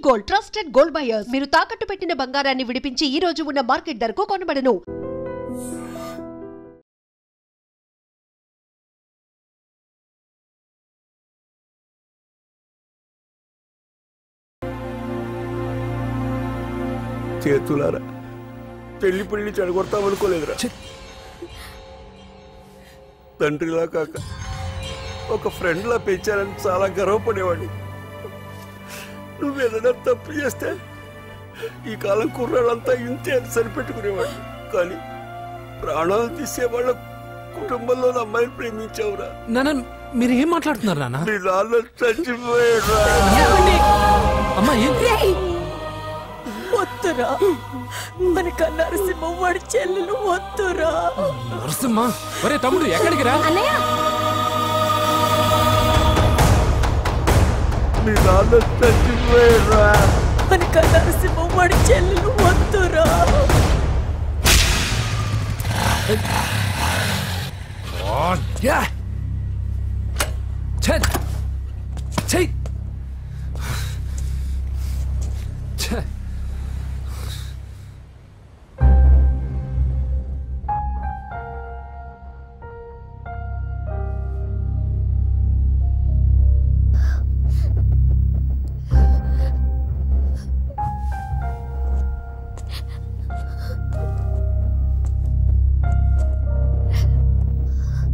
Gold, trusted gold buyers. మీరు తాకట్టు పెట్టిన బంగారాన్ని విడిపించి ఈ రోజు ఉన్న మార్కెట్ ధరకు కొనబడను. చేతులారా పెళ్లి చెడగొడతామనుకోలేదురా. తండ్రిలా కాక ఒక ఫ్రెండ్లా పెంచాలని చాలా గర్వపడేవాడిని. నువ్వేదైనా తప్పు చేస్తే ఈ కాలం కుర్రాళ్ళంతా ఇంతే అని సరిపెట్టుకునేవాడు. కానీ ప్రాణాలు తీసే వాళ్ళ కుటుంబంలో అమ్మాయిని ప్రేమించావురా. నాన్న మీరు ఏం మాట్లాడుతున్నారు నాన్న? మీ నాన్న చచ్చిపోయాడురా. వద్దురా, మనక నరసింహ వాడి చెల్లెలు వద్దురా. నరసింహ ఒరే తమ్ముడు ఎక్కడికి రా. మీ నాన్న చచ్చిపోయాడురా. మనక నరసింహ వాడి చెల్లెలు వద్దురా.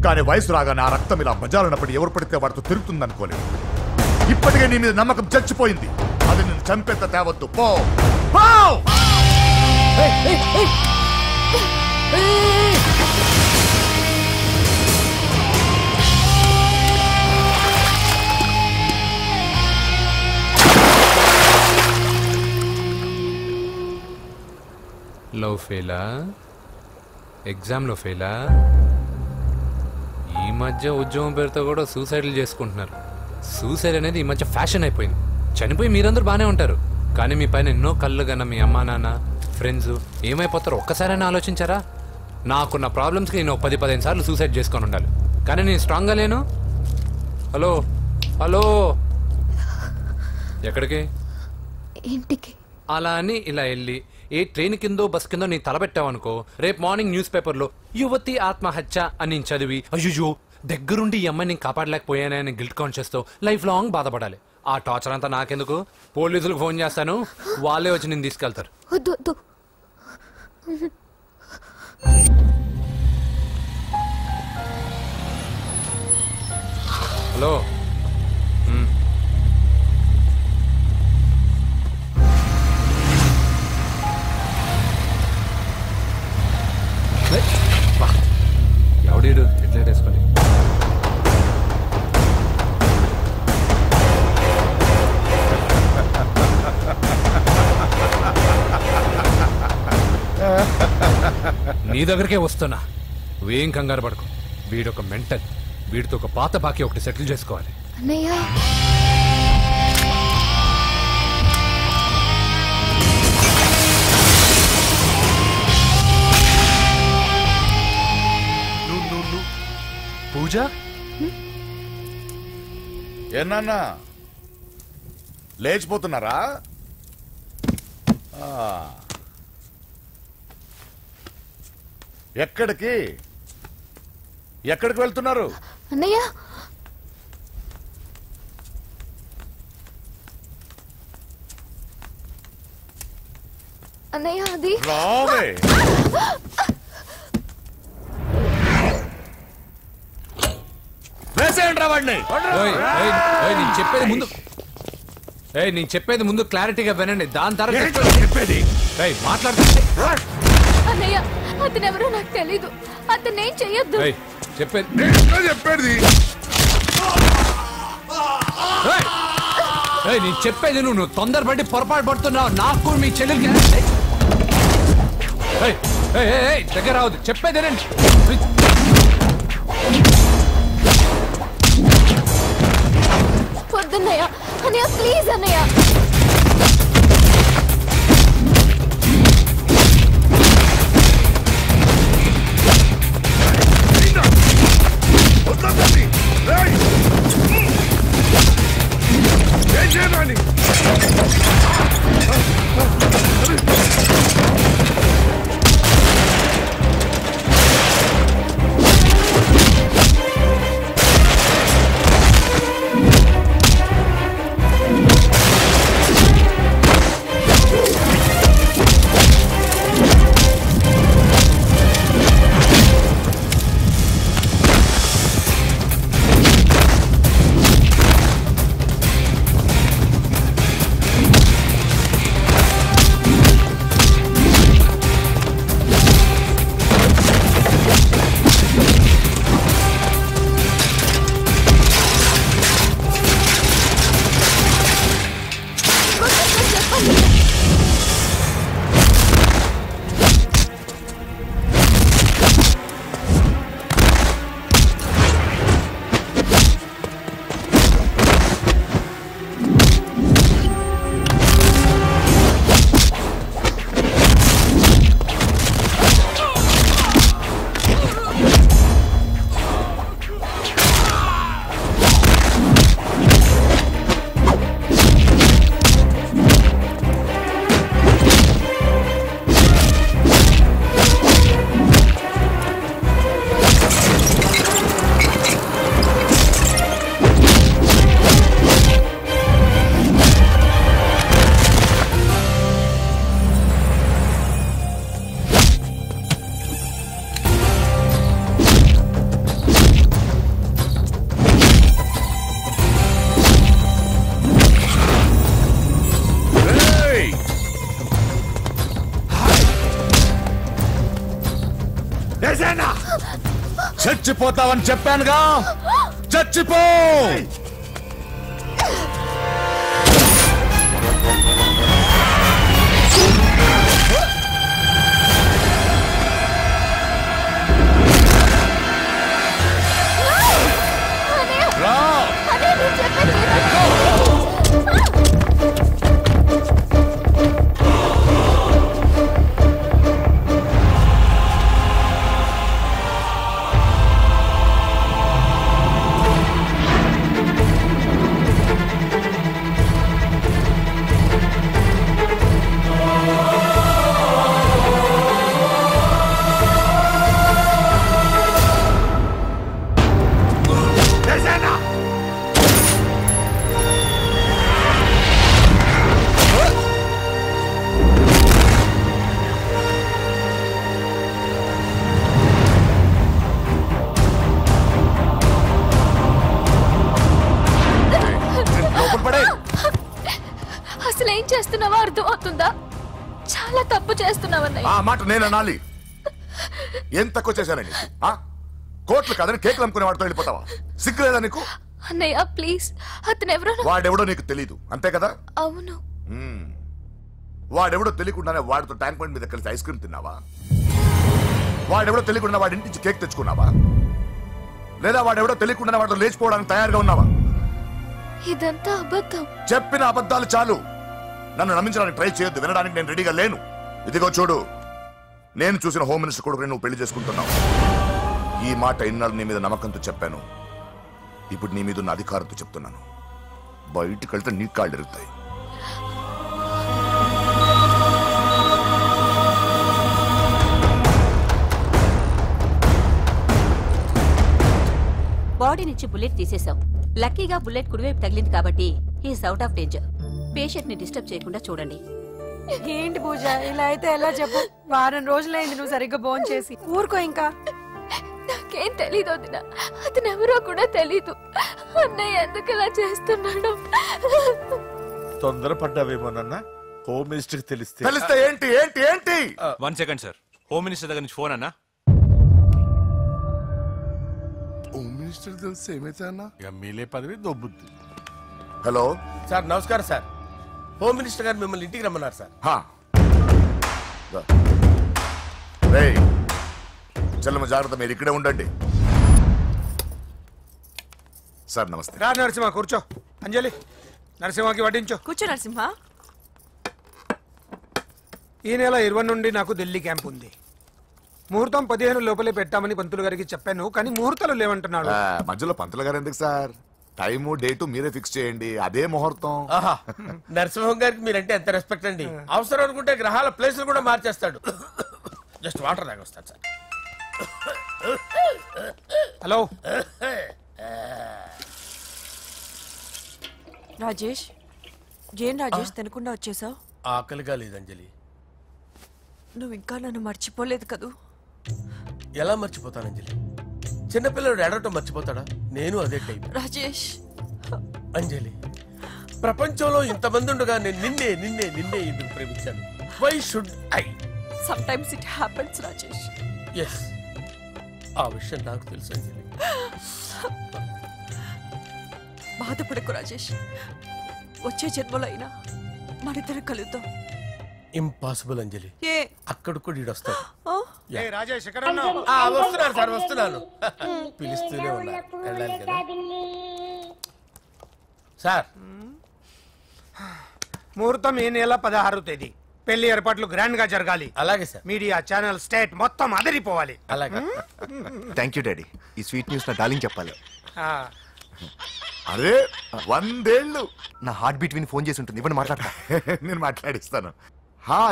కానీ వయసు రాగానే ఆ రక్తం ఇలా బజారున్నప్పుడు ఎవరు పడితే వాడితో తిరుగుతుందనుకోలేదు. ఇప్పటికే నీ మీద నమ్మకం చచ్చిపోయింది. అది నిన్ను చంపేంత తేవద్దు. పో లవ్ ఫెయిలా? ఎగ్జామ్లో ఫెయిలా? ఈ మధ్య ఉద్యోగం పేరుతో కూడా సూసైడ్లు చేసుకుంటున్నారు. సూసైడ్ అనేది ఈ మధ్య ఫ్యాషన్ అయిపోయింది. చనిపోయి మీరందరూ బాగానే ఉంటారు, కానీ మీ పైన ఎన్నో కళ్ళు కన్నా మీ అమ్మా నాన్న ఫ్రెండ్స్ ఏమైపోతారో ఒక్కసారైనా ఆలోచించారా? నాకున్న ప్రాబ్లమ్స్కి నేను 10-15 సార్లు సూసైడ్ చేసుకొని ఉండాలి, కానీ నేను స్ట్రాంగ్గా లేను. హలో హలో, ఎక్కడికి? ఇంటికి. అలా అని ఇలా వెళ్ళి ఏ ట్రైన్ కిందో బస్ కిందో నీ తలబెట్టావనుకో, రేపు మార్నింగ్ న్యూస్ పేపర్లో యువతి ఆత్మహత్య అని నేను చదివి అయ్యో దగ్గరుండి ఈ అమ్మాయిని నేను కాపాడలేకపోయానని గిల్ట్ కాన్షియస్తో లైఫ్ లాంగ్ బాధపడాలి. ఆ టార్చర్ అంతా నాకెందుకు? పోలీసులకు ఫోన్ చేస్తాను, వాళ్ళే వచ్చి నేను తీసుకెళ్తారు. హలో, ఎవడీడు ఎట్లెట్ వేసుకొని నీ దగ్గరికే వస్తున్నా. నువ్వేం కంగారు పడుకో. వీడొక మెంటల్. వీడితో ఒక పాత బాకీ ఒకటి సెటిల్ చేసుకోవాలి. పూజ ఏనా లేచిపోతున్నారా? ఎక్కడికి ఎక్కడికి వెళ్తున్నారు? అన్నయ్య అన్నయ్య అది రావే. నేను చెప్పేది ముందు క్లారిటీగా వినండి, దాని తర్వాత చెప్పేది మాట్లాడుతుంది. అన్నయ్య అతను ఎవరో నాకు తెలీదు, అతనేం చెయ్యొద్దు. చెప్పేది నేను చెప్పేది నువ్వు తొందరపడి పొరపాటు పడుతున్నావు. నాకు మీ చెల్లెలకి దగ్గర రావద్దు. చెప్పేదేనండి. వద్దన్నయ్య, అన్నయ్య ప్లీజ్ అన్నయ్య. Hey! చచ్చిపోతావని చెప్పానుగా, చచ్చిపో. అసలు ఏం చేస్తున్నావో అర్థం అవుతుందా? చాలా తప్పు చేస్తున్నావన్నయ్య. ఆ మాట నేను అనాలి? ఏం తక్కువ చేశానండి? కోట్లు కాదని కేకులు అమ్ముకునే వాడితో వెళ్ళిపోతావా? సిగ్గులేదా నీకు? అన్నయ్య ప్లీజ్, అతను ఎవరో వాడెవడో నీకు తెలీదు అంతే కదా? అవును. వాడెవడో తెలియకుండానే వాడితో ట్యాంక్ బండ్ మీద కలిసి ఐస్ క్రీమ్ తిన్నావా? వాడెవడో తెలియకుండా వాడి ఇంటి నుంచి కేక్ తెచ్చుకున్నావా? లేదా వాడెవడో తెలియకుండానే వాడితో లేచిపోవడానికి తయారుగా ఉన్నావా? ఇదంతా అబద్ధం. చెప్పిన అబద్ధాలు చాలు. నన్ను నమ్మించడానికి ట్రై చేయొద్దు. వినడానికి నేను రెడీగా లేను. ఇదిగో చూడు, నేను చూసిన హోమ్ మినిస్టర్ కొడుకు నువ్వు పెళ్లి చేసుకుంటున్నావు. ఈ మాట ఇన్నాళ్ళు నీ మీద నమ్మకంతో చెప్పాను. ఇప్పుడు నీ మీద ఉన్న అధికారంతో చెప్తున్నాను. బయటికి వెళ్తే నీ కాళ్ళు ఎరుగుతాయి. బాడీ నుంచి బుల్లెట్ తీసేశాం. లక్కీగా బుల్లెట్ కుడివైపు తగిలింది కాబట్టి he's out of danger. Patient ని డిస్టర్బ్ చేయకుండా చూడండి. ఏంటి పూజ, ఇలా అయితే ఎలా చెప్పు? వారం రోజులైంది నువ్వు సరిగ్గా భోజనం చేసి. ఊరుకో ఇంకా. నాకేం తెలీదు వదిన, అతను ఎవరో కూడా తెలీదు. అన్నయ్య ఎందుకు ఇలా చేస్తున్నాడు? తొందరపడ్డావేమోనన్నా. హోమ్ మినిస్టర్ తెలిస్తే ఏంటి ఏంటి ఏంటి? 1 సెకండ్ సార్, హోమ్ మినిస్టర్ దగ్గర నుంచి ఫోన్ అన్నా. హోమ్ మినిస్టర్ తెలిస్తే ఏమైతే అన్నా? ఎమ్మెల్యే పదవి దొబ్బుద్ది. హలో సార్, నమస్కారం సార్. హోమ్ మినిస్టర్ గారు మిమ్మల్ని ఇంటికి రమ్మన్నారు సార్. చెల్లమ్మ జాగ్రత్త, మీరు ఇక్కడే ఉండండి. సార్ నమస్తే. రా నరసింహ, కూర్చో. అంజలి, నరసింహకి వడ్డించో. కూర్చో నరసింహ. ఈ నెల 20 నుండి నాకు ఢిల్లీ క్యాంప్ ఉంది. ముహూర్తం 15 లోపలే పెట్టామని పంతులు గారికి చెప్పాను, కానీ ముహూర్తాలు లేవంటున్నాడు. మధ్యలో పంతులు గారు ఎందుకు సార్? టైము డేటు మీరే ఫిక్స్ చేయండి, అదే ముహూర్తం. నరసింహం గారికి మీరంటే ఎంత రెస్పెక్ట్ అండి. అవసరం అనుకుంటే గ్రహాల ప్లేసులు కూడా మార్చేస్తాడు. జస్ట్ వాటర్ తాగొస్తాడు సార్. హలో రాజేష్, ఏం రాజేష్ తినకుండా వచ్చేసావు? ఆకలిగా లేదు అంజలి. నువ్వు ఇంకా నన్ను మర్చిపోలేదు కదూ? ఎలా మర్చిపోతాను అంజలి? చిన్నపిల్లడు ఏడవటం మర్చిపోతాడా? నేను అదే టైప్. రాజేష్, అంజలి, ప్రపంచంలో ఇంతమంది ఉండగా నేను నిన్నే నిన్నే నిన్నే ఎందుకు ప్రేమించాను? Why should I? sometimes it happens Rajesh. Yes, ఆ విషయం నాకు తెలుసు అంజలి. బాధపడకు రాజేష్, వచ్చే జన్మలో అయినా మనిద్దరం కలుద్దాం. ఇంపాసిబుల్ అంజలి. ఏ అక్కడ కూడా ఈడొస్తాడు. రాజేష్ ఎక్కడ ఉన్నావు? వస్తున్నాను సార్, వస్తున్నాను. పిలుస్తూనే ఉన్నారు, వెళ్ళాలి కదా సార్. ముహూర్తం ఈ నెల 16వ తేదీ. పెళ్లి ఏర్పాట్లు గ్రాండ్ గా జరగాలి. అలాగే సార్. మీడియా ఛానల్ స్టేట్ మొత్తం అదిరిపోవాలి. అలాగే. Thank you daddy. ఈ స్వీట్ న్యూస్ నా డార్లింగ్ చెప్పాలి. అరే 100 ఏళ్ళు. నా హార్ట్ బీట్ విని ఫోన్ చేసి ఉంటుంది, ఇవ్వండి మాట్లాడతా. నేను మాట్లాడిస్తాను.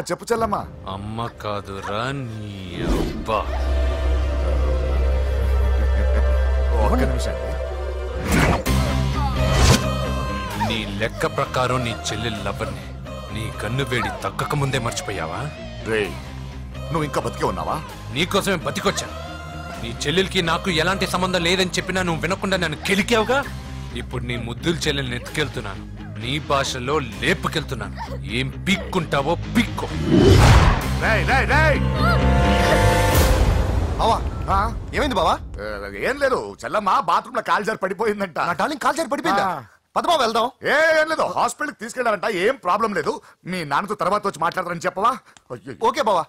చెప్పు చెల్లమ్మా. అమ్మ కాదురా నీ అబ్బా. ఒక్క నిమిషం. నీ లెక్క ప్రకారం నీ చెల్లెలు లవర్ని నీ కన్ను వేడి తగ్గక ముందే మర్చిపోయావా? రే, నువ్వు ఇంకా బతికే ఉన్నావా? నీకోసమే బతికొచ్చాను. నీ చెల్లెలకి నాకు ఎలాంటి సంబంధం లేదని చెప్పినా నువ్వు వినకుండా నన్ను కెలికావుగా. ఇప్పుడు నీ ముద్దుల చెల్లెల్ని ఎత్తుకెళ్తున్నాను, నీ భాషలో లేపుకెళ్తున్నాను. ఏం పీక్కుంటావో పీక్కో. ఏమైంది బావా? ఏం లేదు, చెల్లమ్మ బాత్రూమ్ లో కాల్ జారి పడిపోయిందంట. నా డార్లింగ్ కాల్ జారి పడిపోయిందా? పద బావ వెళ్దాం. ఏం లేదు, హాస్పిటల్ కి తీసుకెళ్లారంట. ఏం ప్రాబ్లం లేదు. మీ నాన్నతో తర్వాత వచ్చి మాట్లాడతారని చెప్పవా? ఓకే బావా.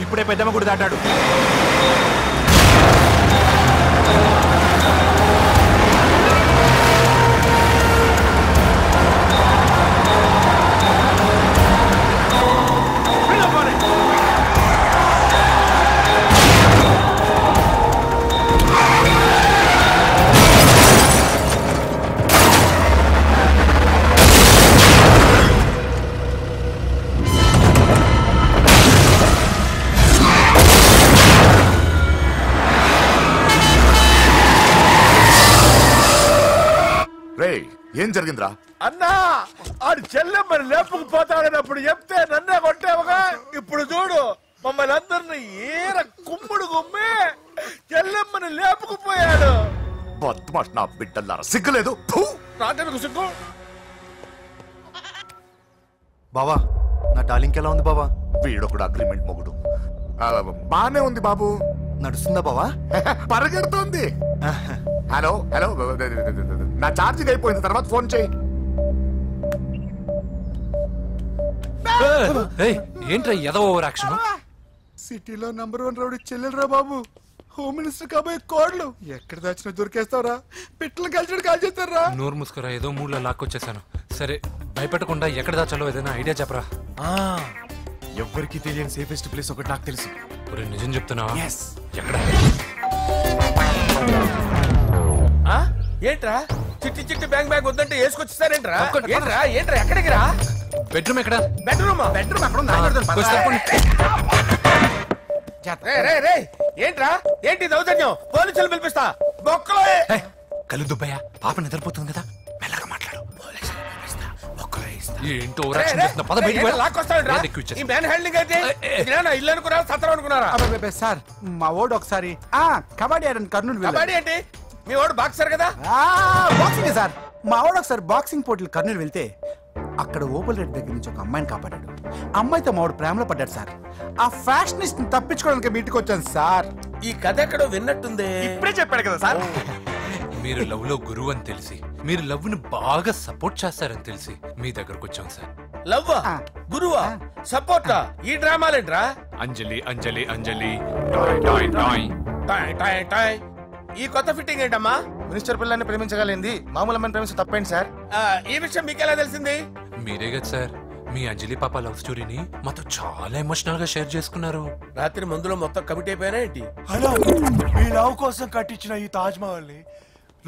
ఇప్పుడే పెద్దమ్మ గుడి దాటాడు. ఏం జరిగిందిరా? అన్నా ఆడు చెల్లెమ్మని లేపుకుపోతాడనప్పుడు చెప్తే నన్నే కొట్టావుగా. ఇప్పుడు చూడు మమ్మల్ని అందరిని ఏర కుమ్ముడు గుమ్మి చెల్లెమ్మని లేపుకుపోయాడు. బద్మాష్ నా బిడ్డల్లారా, సిగ్గులేదు? నాకెందుకు సిగ్గు? బావా నా డార్లింగ్ ఎలా ఉంది బావా? వీడొకడు అగ్రిమెంట్ మొగుడు. బానే ఉంది బాబు. నడుస్తుందా బావా? పరిగెడుతోంది. హలో హలో, నా ఛార్జింగ్ అయిపోయింది, తర్వాత ఫోన్ చేయి. ఏంట్రా ఏదో ఓవర్ యాక్షన్? సిటీలో నంబర్ 1 రౌడీ చెల్లెలరా బాబు. హోమ్ మినిస్టర్ కాబోయే కోడ్లు ఎక్కడ దాచినా దొరికేస్తావరా? పిట్టలు కలిసి కాల్ చేస్తారా? నోరు ముసుకురా, ఏదో మూడ్లో లాక్కొచ్చేసాను. సరే భయపెట్టకుండా ఎక్కడ దాచాలో ఏదైనా ఐడియా చెప్పరా. ఎవ్వరికి తెలియని సేఫెస్ట్ ప్లేస్ ఒకటి నాకు తెలుసు. నిజం చెప్తున్నావా? ఎక్కడ? ఏంట్రా చిట్టి చిట్టి బ్యాంక్ బ్యాగ్ వద్దంటే వేసుకొచ్చిస్తారేంట్రా? ఏంట్రా ఏంట్రా ఎక్కడికి రా? బెడ్రూమ్ ఎక్కడ? బెడ్రూమ్ ఏంట్రా ఏంటి దౌర్జన్యం? పోలీసులు పిలిపిస్తా. బొక్కలో కళ్ళు దుబ్బయ్యా, పాప నిద్రపోతుంది కదా, మెల్లగా మాట్లాడు. ఏంటో ఇల్లు అనుకున్నారా సత్రం అనుకున్నారా? సార్ మా ఓడు ఒకసారి కబడ్డీ ఆడని కర్నూలు. కబడ్డీ ఏంటి? మీ వాడు బాక్సర్ కదా? Boxing sir. మా వాడు ఒకసారి బాక్సింగ్ పోటీలు కర్నూలు వెళ్తే అక్కడ ఓపెల్ రెడ్డి దగ్గర నుంచి ఒక అమ్మాయిని కాపాడాడు. అమ్మాయితో మా వాడు ప్రేమలో పడ్డాడు సార్. ఆ ఫ్యాషనిస్ట్ తప్పించుకోవడానికి మీటికి వచ్చాను సార్. ఈ కథ ఎక్కడో విన్నట్టుంది. ఇప్పుడే చెప్పాడు కదా సార్. మీరు లవ్ లో గురువు అని తెలిసి, మీరు లవ్ ను బాగా సపోర్ట్ చేస్తారని తెలిసి మీ దగ్గరకు వచ్చాం సార్. లవ్వా గురువా సపోర్టా? ఈ డ్రామాలేంట్రా? అంజలి అంజలి అంజలి టాయ్ టాయ్ టాయ్ టాయ్ టాయ్ టాయ్. ఈ కొత్త ఫిట్టింగ్ ఏంటమ్మా? మినిస్టర్ పిల్లల్ని ప్రేమించగలిగింది మామూలు అమ్మని ప్రేమించి తప్పేంటి సార్? ఈ విషయం మీకెలా తెలిసింది? మీరే కదా సార్ మీ అంజలి పాప లవ్ స్టోరీని మాతో చాలా ఎమోషనల్ గా షేర్ చేసుకున్నారు. రాత్రి మందులో మొత్తం కమిట్ అయిపోయినా ఏంటి? హలో, మీ లవ్ కోసం కట్టించిన ఈ తాజ్ మహల్ ని,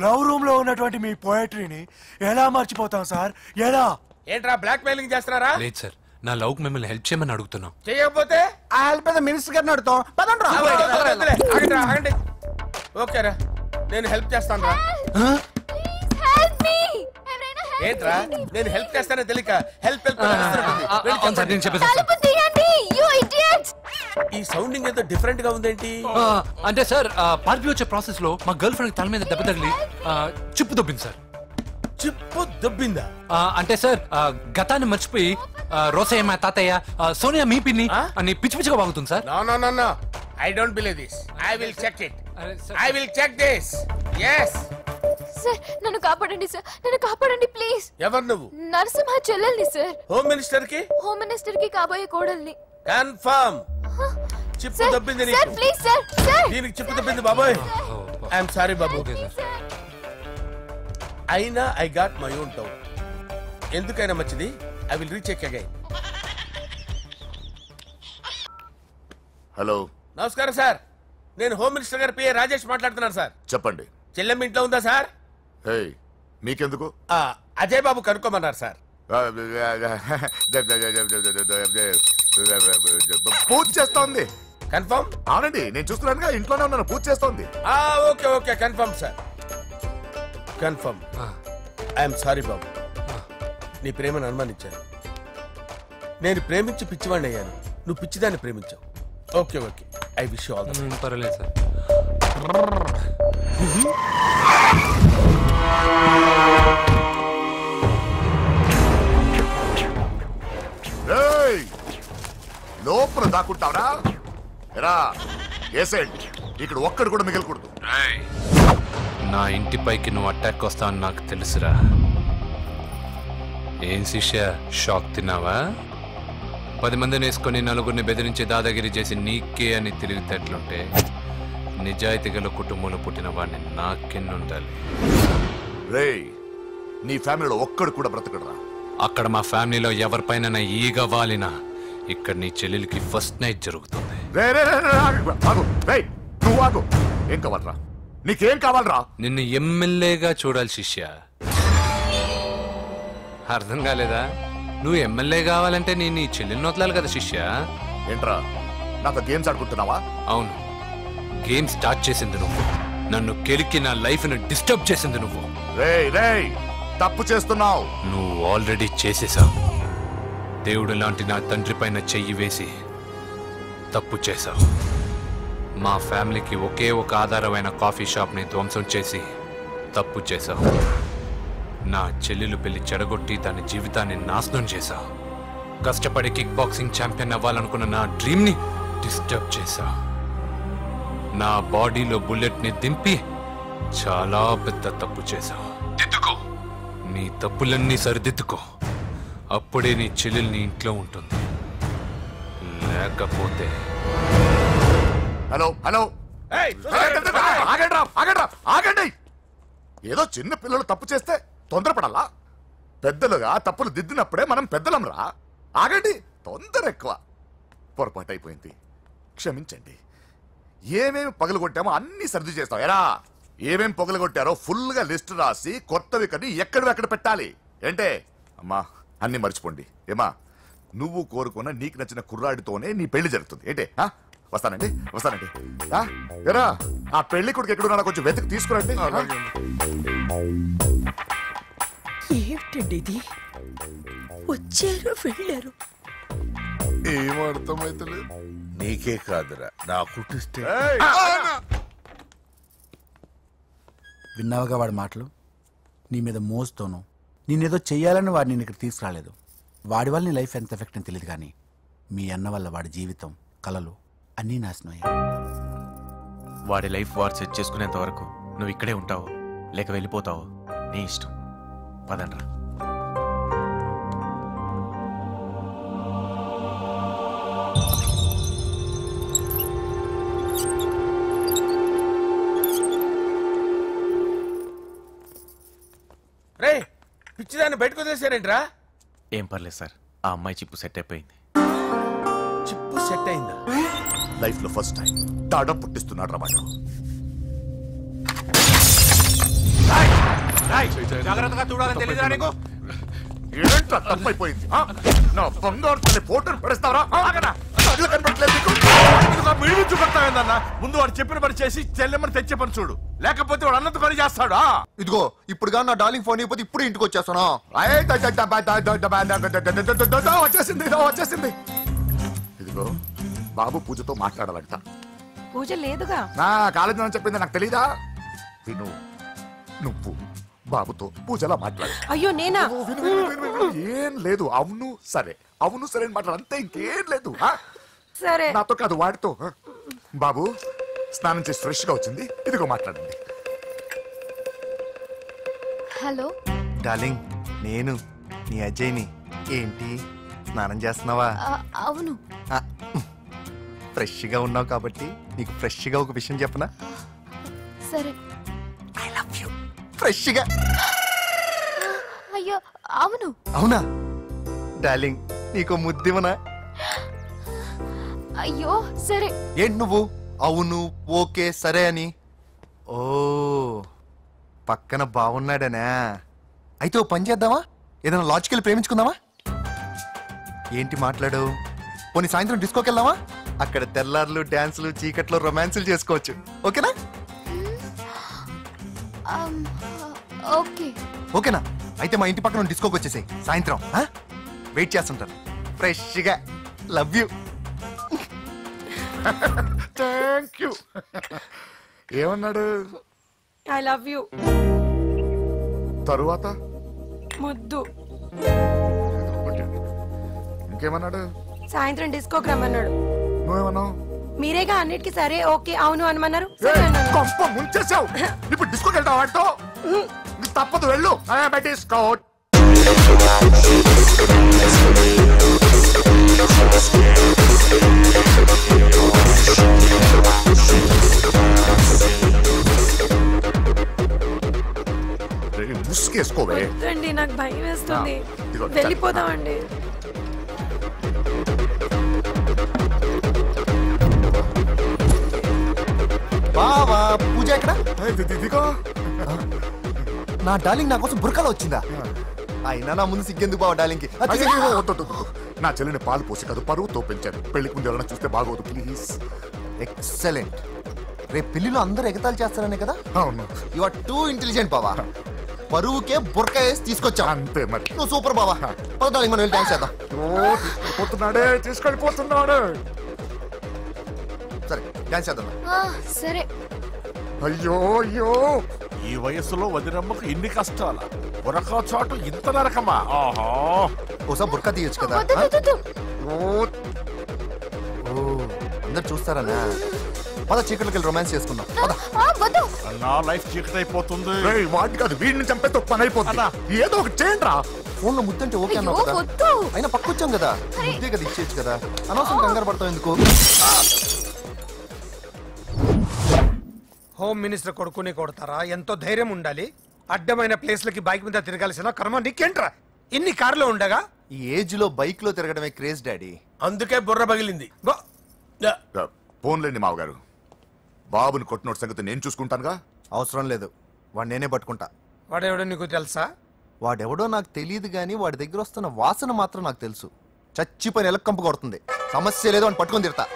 లవ్ రూమ్ లో ఉన్నటువంటి మీ పోయట్రీని ఎలా మర్చిపోతాం సార్? ఎలా? ఏంట్రా బ్లాక్ మెయిలింగ్ చేస్తున్నారా? లేదు సార్, నా లవ్ మిమ్మల్ని హెల్ప్ చేయమని అడుగుతున్నాం. చేయకపోతే ఆ హెల్ప్ మినిస్టర్ గారిని అడుగుతాం. ఆగండి. ఓకేరా, నేను హెల్ప్ చేస్తాను రా. ఏంట్రా నేను హెల్ప్ చేస్తానో తెలియక హెల్ప్ ఈ సౌండింగ్ ఏదో డిఫరెంట్ గా ఉందేంటి? అంటే సార్ పార్టీ వచ్చే ప్రాసెస్ లో మా గర్ల్ ఫ్రెండ్ తల మీద దెబ్బ తగిలి చిప్పు దొబ్బింది సార్. చిప్పు దొబ్బిందా? అంటే సార్ గతాన్ని మర్చిపోయి రోసయ్య మా తాతయ్య సోనియా మీ పిన్ని అని పిచ్చి పిచ్చిగా బాగుతుంది sir. No I don't believe this. I will check it. I will check this. yes sir నన్ను కాపాడండి సార్, నన్ను కాపాడండి ప్లీజ్. ఎవరు నువ్వు? నరసింహ చెల్లెల్ని సార్. హోమ్ మినిస్టర్ కి కాబోయే కోడల్ని. కన్ఫర్మ్. చిప్పు దొబ్బింది నీకు. Sir please sir. సార్ దీనికి చిప్పు దొబ్బింది బాబోయ్. ఐ యామ్ సారీ బాబు. అయినా I got my own town. ఎందుకైనా మంచిది I will recheck again. Hello, నమస్కారం సార్. నేను హోమ్ మినిస్టర్ గారి పిఏ రాజేష్ మాట్లాడుతున్నాను సార్. చెప్పండి. చెల్లెమ్మ ఇంట్లో ఉందా సార్? హే, మీకెందుకు? అజయ్ బాబు కనుక్కోమన్నారు సార్. పూజ చేస్తోంది. కన్ఫర్మ్? అవునండి, నేను చూస్తున్నానుగా, ఇంట్లోనే ఉన్నాను, పూజ చేస్తోంది. Okay okay confirm sir. Confirm. I'm sorry బాబు, నీ ప్రేమను అనుమానించాను. నేను ప్రేమించి పిచ్చివాడిని అయ్యాను, నువ్వు పిచ్చిదాన్ని ప్రేమించావు. Okay okay, I wish you all the best. పర్వాలేదు సార్. లోపల దాక్కుంటావరా? ఎరా ఏసెంట్, ఇక్కడ ఒక్కడు కూడా మిగలకూడదు. నా ఇంటిపైకి నువ్వు అటాక్ వస్తావని నాకు తెలుసురా. ఏం శిష్య, షాక్ తిన్నావా? 10 మందిని వేసుకొని నలుగురిని బెదిరించి దాదాగిరి చేసి నీకే అని తిరిగితేట్లుంటే నిజాయితీ గల కుటుంబంలో పుట్టిన వాడిని నాకెన్నుండాలి. రే, నీ ఫ్యామిలీలో ఒక్కడు కూడా బ్రతకడరా. అక్కడ మా ఫ్యామిలీలో ఎవరిపైన ఈగ వాలినా ఇక్కడ నీ చెల్లెలికి ఫస్ట్ నైట్ జరుగుతుంది. నువ్వు ఆగు. ఏం కావాలరా? నీకేం కావాలరా? నిన్ను ఎమ్మెల్యేగా చూడాలి శిష్య. అర్థం కాలేదా? నువ్వు ఎమ్మెల్యే కావాలంటే నేను నీ చెల్లెల్ని వదలాలి కదా శిష్య. ఏంట్రా, నాతో గేమ్స్ ఆడుకుంటున్నావా? అవును, గేమ్ స్టార్ట్ చేసింది నువ్వు. నన్ను కెలికి నా లైఫ్ ను డిస్టర్బ్ చేసింది నువ్వు. తప్పు చేస్తున్నావు. నువ్వు ఆల్రెడీ చేసేసావు. దేవుడు లాంటి నా తండ్రి పైన చెయ్యి వేసి తప్పు చేశావు. మా ఫ్యామిలీకి ఒకే ఒక ఆధారమైన కాఫీ షాప్ ని ధ్వంసం చేసి తప్పు చేశావు. నా చెల్లెలు పెళ్లి చెడగొట్టి దాని జీవితాన్ని నాశనం చేశావు. కష్టపడి కిక్ బాక్సింగ్ ఛాంపియన్ అవ్వాలనుకున్న నా డ్రీమ్ ని డిస్టర్బ్ చేశావు. నా బాడీలో బుల్లెట్ ని దింపి చాలా పెద్ద తప్పు చేశావు. దిద్దుకో, నీ తప్పులన్నీ సరిదిద్దుకో. అప్పుడే నీ చెల్లెలు నీ ఇంట్లో ఉంటుంది. లేకపోతే హలో హలో, ఆగండి. ఏదో చిన్న పిల్లలు తప్పు చేస్తే తొందరపడాలా? పెద్దలుగా తప్పులు దిద్దినప్పుడే మనం పెద్దలంరా. ఆగండి, తొందర ఎక్కువ. పొరపాటు అయిపోయింది, క్షమించండి. ఏమేమి పగలగొట్టామో అన్ని సర్ది చేస్తాం. ఎరా, ఏమేం పగలగొట్టారో ఫుల్ గా లిస్ట్ రాసి కొత్తవి కని ఎక్కడ పెట్టాలి. ఏంటే అమ్మా, అన్ని మర్చిపోండి. ఏమా, నువ్వు కోరుకున్న నీకు నచ్చిన కుర్రాడితోనే నీ పెళ్లి జరుగుతుంది. ఏంటే వస్తానండి. ఎరా, ఆ పెళ్లి కొడుకు ఎక్కడున్నా కొంచెం వెతికి తీసుకురండి. ఏమిటండి ఇది? వచ్చారు వెళ్ళారు, ఏం అర్థమైతలేదు. నీకే కాదురా, నా కుట్టిస్తే. విన్నావుగా వాడి మాటలు? నీ మీద మోస్తోను నేనేదో చెయ్యాలని వాడిని నేను ఇక్కడ తీసుకురాలేదు. వాడి వల్ల నీ లైఫ్ ఎంత ఎఫెక్ట్ అని తెలియదు, కానీ మీ అన్న వల్ల వాడి జీవితం, కలలు అన్నీ నాశనం అయ్యాయి. వాడి లైఫ్ వాడు సెట్ చేసుకునేంత వరకు నువ్వు ఇక్కడే ఉంటావు, లేక వెళ్ళిపోతావు, నీ ఇష్టం. పదండ్రా. రే, పిచ్చిదాన్ని బయటకు వదిలేసారేంట్రా? ఏం పర్లేదు సార్, ఆ అమ్మాయి చిప్పు సెట్ అయిపోయింది. చిప్పు సెట్ అయిందా? లైఫ్ లో ఫస్ట్ టైం తాడ పుట్టిస్తున్నాడు రా వాడు. జాగ్రత్తగా చూడాలని తెలియదా నీకు? ఏంట్రా తప్పైపోయింది? నా బంగారు తల్లి ఫోటోలు పడేస్తావరా? చూపెడతావేందన్నా? ముందు వాడు చెప్పిన పని చేసి చెల్లెమ్మని తెచ్చే పని చూడు, లేకపోతే వాడు అన్నది పని చేస్తాడా? ఇదిగో ఇప్పుడు నా డార్లింగ్ ఫోన్ అయిపోతే ఇప్పుడు ఇంటికి వచ్చేస్తాను. వచ్చేసింది. ఇదిగో బాబు పూజతో మాట్లాడాలంట. పూజ లేదుగా. నా కాలేజీ చెప్పింది నాకు తెలీదా? విను, నువ్వు బాబుతో పూజలా మాట్లాడు. అయ్యో నేనా? ఏం లేదు. అవును సరే అని మాట్లాడు, అంతే, ఇంకేం లేదు. సరే నాతో కాదు, వాడితో. బాబు స్నానం చేసి ఫ్రెష్ గా వచ్చింది, ఇదిగో మాట్లాడండి. హలో డార్లింగ్, నేను నీ అజయ్ని. ఏంటి స్నానం చేస్తున్నావా? అవును. ఫ్రెష్ గా ఉన్నావు కాబట్టి నీకు ఫ్రెష్ గా ఒక విషయం చెప్పనా? సరే. I love you. ఫ్రెష్ గా. అయ్యో అవును. అవునా డార్లింగ్, నీకు ముద్దివనా? అయ్యో సరే. ఏంటి నువ్వు అవును ఓకే సరే అని? ఓ పక్కన బాగున్నాడనా? అయితే ఓ పని చేద్దామా? ఏదైనా లాజికల్ ప్రేమించుకుందామా? ఏంటి మాట్లాడు? పోనీ సాయంత్రం డిస్కోకి వెళ్దామా? అక్కడ తెల్లార్లు డాన్సులు చీకట్లో రొమాన్సులు చేసుకోవచ్చు. ఓకేనా? ఓకే. ఓకేనా? అయితే మా ఇంటి పక్కన డిస్కోకి వచ్చేసాయి సాయంత్రం. వెయిట్ చేస్తుంటాను ఫ్రెష్గా. Love you. Thank you. ఏమన్నాడు? I love you. తరువాత ముద్దు. ఇంకేమన్నాడు? సాయంత్రం డిస్కోకి రమ్మన్నాడు. నువ్వేమన్నావు? మీరేగా అన్నిటికీ సరే ఓకే అవును అనమన్నారు. కొంప ముంచేసావు. ఇప్పుడు డిస్కోకి వెళ్తావు వాటితో? తప్పదు, వెళ్ళు. డిస్కో. ముసుకేసుకోవే. వద్దండి, నాకు భయం వేస్తుంది. వెళ్ళిపోదామండి. బావా పూజ ఎక్కడ? ఇదిగో. నా డార్లింగ్ నా కోసం బుర్కాలో వచ్చిందా? అయినా నా ముందు సిగ్గెందుకు బావ డార్లింగ్ కి? నా చెల్లిని పాలు పోసి కాదు పరువుతో పెంచాను. పెళ్లికి ముందు ఎవరైనా చూస్తే బాగోదు ప్లీజ్. ఎక్సలెంట్. రేపు పెళ్లిలో అందరూ ఎగతాళి చేస్తారనే కదా? అవును. యు ఆర్ టూ ఇంటెలిజెంట్ బావా. పరువుకే బుర్కా వేసి తీసుకొచ్చా. అంతే మరి. నువ్వు సూపర్ బావా. పద డార్లింగ్, మనం వెళ్ళి డాన్స్ చేద్దాం. పోతున్నాడే, తీసుకెళ్ళిపోతున్నాడు. సరే డాన్స్ చేద్దాం. సరే. అయ్యో అయ్యో, ఈ వయస్సులో వదినమ్మకు ఇన్ని కష్టాల, ఒరక చోటు ఇంత నరకమా? ఆహా, ఓసారి బుర్కా తీయొచ్చు కదా. అందరు చూస్తారనా? పద చీకట్లోకి వెళ్ళి రొమాన్స్ చేసుకుందాం. నా లైఫ్ చీకటి అయిపోతుంది. వాటి కాదు, వీడిని చంపేతో పని అయిపోతుందా? ఏదో ఒకటి చేయండి రా. ఫోన్ లో ముద్దంటే ఓకే అన్నావు కదా, అయినా పక్కొచ్చాం కదా, ముద్దే కదా ఇచ్చేయచ్చు కదా. అనవసరం కంగారు పడతావు ఎందుకు? హోమ్ మినిస్టర్ కొడుకుని కొడతారా? ఎంతో ధైర్యం ఉండాలి. అడ్డమైన ప్లేస్లకి బైక్ మీద తిరగాల్సిన కర్మ నీకేంట్రా? ఇన్ని కార్లో ఉండగా ఈ ఏజ్ లో బైక్ లో తిరగడమే క్రేజ్ డాడీ. అందుకే బుర్ర పగిలింది. ఫోన్లేండి మావగారు, బాబుని కొట్టినోటి సంగతి నేను చూసుకుంటానుగా. అవసరం లేదు, వాడు నేనే పట్టుకుంటా. వాడెవడో నీకు తెలుసా? వాడెవడో నాకు తెలియదు గానీ వాడి దగ్గర వస్తున్న వాసన మాత్రం నాకు తెలుసు. చచ్చిపోయిన ఎలక్కంపు కొడుతుంది. సమస్య లేదు అని పట్టుకొని తిడతా.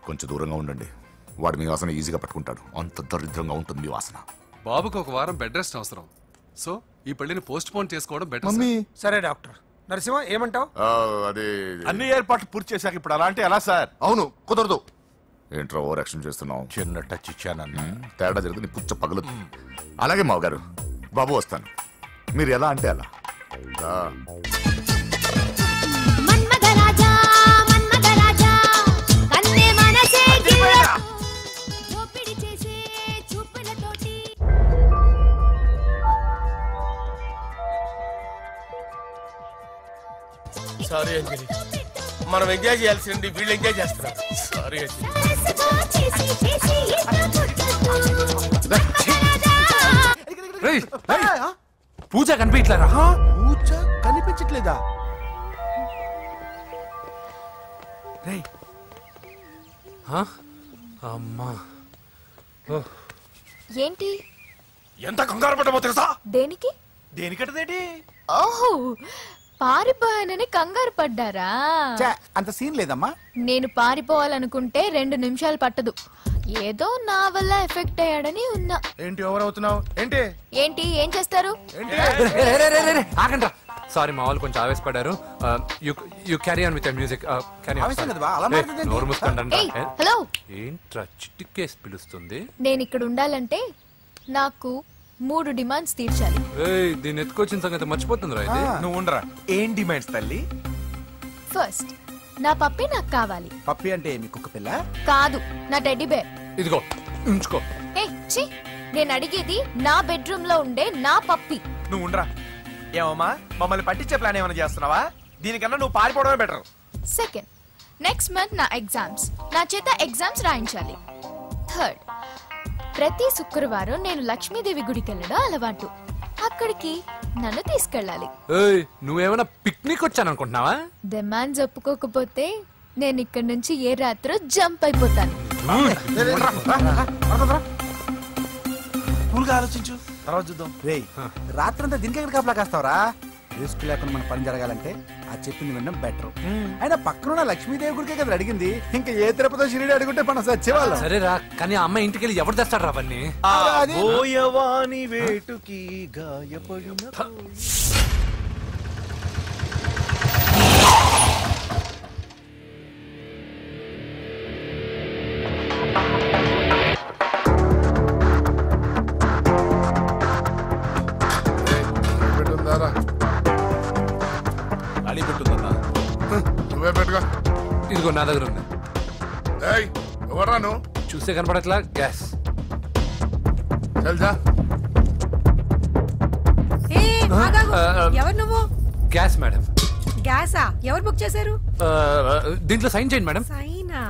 కొంచెం దూరంగా ఉండండి. వాడు మీ వాసన ఈజీగా పట్టుకుంటాడు. అంత దరిద్రంగా ఉంటుంది మీ వాసన. బాబుకి ఒక వారం బెడ్ రెస్ట్ అవసరం. సో ఈ పెళ్లిని పోస్ట్ పోన్ చేసుకోవడం బెటర్. మమ్మీ. సరే డాక్టర్ నరసింహ ఏమంటావు? అదే అన్ని ఏర్పాట్లు పూర్తి చేశాక ఇప్పుడు అలా అంటే ఎలా సార్? అవును కుదరదు. ఏంట్రా ఓవర్ యాక్షన్ చేస్తున్నావు? చిన్న టచ్ ఇచ్చానన్న, తేడా జరిగితే నీ పుచ్చ పగులుతుంది. అలాగే మావగారు, బాబు వస్తాను. మీరు ఎలా అంటే అలా. సారీ అంజలి, మనం ఎంజాయ్ చేయాల్సింది వీళ్ళు ఎంజాయ్ చేస్తున్నారు. సారీ అంజలి. పూజ కనిపించలేరా? పూజ కనిపించట్లేదా? అమ్మా ఏంటి? ఎంత కంగారు పడ్డామో తెలుసా? దేనికి? దేనికంటదేంటి? ఓహో, పారిపోయానని కంగారు పడ్డారా? అంత సీన్ లేదమ్మా. నేను పారిపోవాలనుకుంటే 2 నిమిషాలు పట్టదు. ఏదో నా వల్ల ఎఫెక్ట్ అయ్యాడని ఉన్నా. ఏంటి ఓవర్ అవుతున్నావు? ఏంటి ఏంటి ఏం చేస్తారు? ఆగండ్రా, సారీ మా వాళ్ళు కొంచెం ఆవేశపడ్డారు. You carry on with music. ఆవేశం కదా బా, అలా మాట్లాడేదేంటి? నోరు మూసుకోండి. హలో, ఏంట్రా చిటికేసి పిలుస్తుంది? నేను ఇక్కడ ఉండాలంటే నాకు 3 డిమాండ్స్ తీర్చాలి. ఏయ్, దీన్ని ఎత్తుకొచ్చిన సంగతి మర్చిపోతుందిరా ఇది. నువ్వు ఉండరా. ఏం డిమాండ్స్ తల్లి? ఫస్ట్, నా పప్పి నాకు కావాలి. పప్పి అంటే మీ కుక్క పిల్ల? కాదు, నా టెడ్డీ బేర్. ఇదిగో ఉంచుకో. ఛీ, నేను అడిగేది నా బెడ్రూమ్ లో ఉండే నా పప్పి. నువ్వు ఉండరా. ఏమమ్మా, మమ్మల్ని పట్టించే ప్లాన్ ఏమైనా చేస్తున్నావా? దీనికన్నా నువ్వు పారిపోవడమే బెటర్. సెకండ్, నెక్స్ట్ మంత్ నా ఎగ్జామ్స్, నా చేత ఎగ్జామ్స్ రాయించాలి. థర్డ్, ప్రతి శుక్రవారం నేను లక్ష్మీదేవి గుడికి వెళ్ళడం అలవాటు. అక్కడికి నన్ను తీసుకెళ్ళాలి. ఏయ్, నువ్వేమైనా పిక్నిక్ వచ్చాను అనుకుంటున్నావా? డిమాండ్స్ ఒప్పుకోకపోతే నేను ఇక్కడ నుంచి ఏ రాత్రో జంప్ అయిపోతాను. కూల్గా ఆలోచించు, తర్వాత చూద్దాం. రేయ్, రాత్రంతా దీనికి ఎక్కడ కాపలా కాస్తావరా? రిస్క్ లేకుండా మన పని జరగాలంటే ఆ చెప్పింది వినడం బెటర్. అయినా పక్కన లక్ష్మీదేవి గుడికే కదా అడిగింది, ఇంకా ఏ తిరుపతి షిరిడి అడుగుంటే మనం సచ్చేవాళ్ళం. సరేరా, కానీ ఆ అమ్మాయి ఇంటికి వెళ్ళి ఎవరు తెస్తాడు అవన్నీ? బోయవాని వేటుకి గాయపడిన అడి పెట్టుందన్నా. నువ్వే పెట్టుగా. ఇదిగో నా దగ్గర ఉంది. ఎవరా నువ్వు? చూస్తే కనపడట్లా? గ్యాస్. చల్జా. ఎవరు నువ్వు? Gas madam. గ్యాసా? ఎవరు బుక్ చేశారు? దీంట్లో సైన్ చేయండి మేడం. సైనా?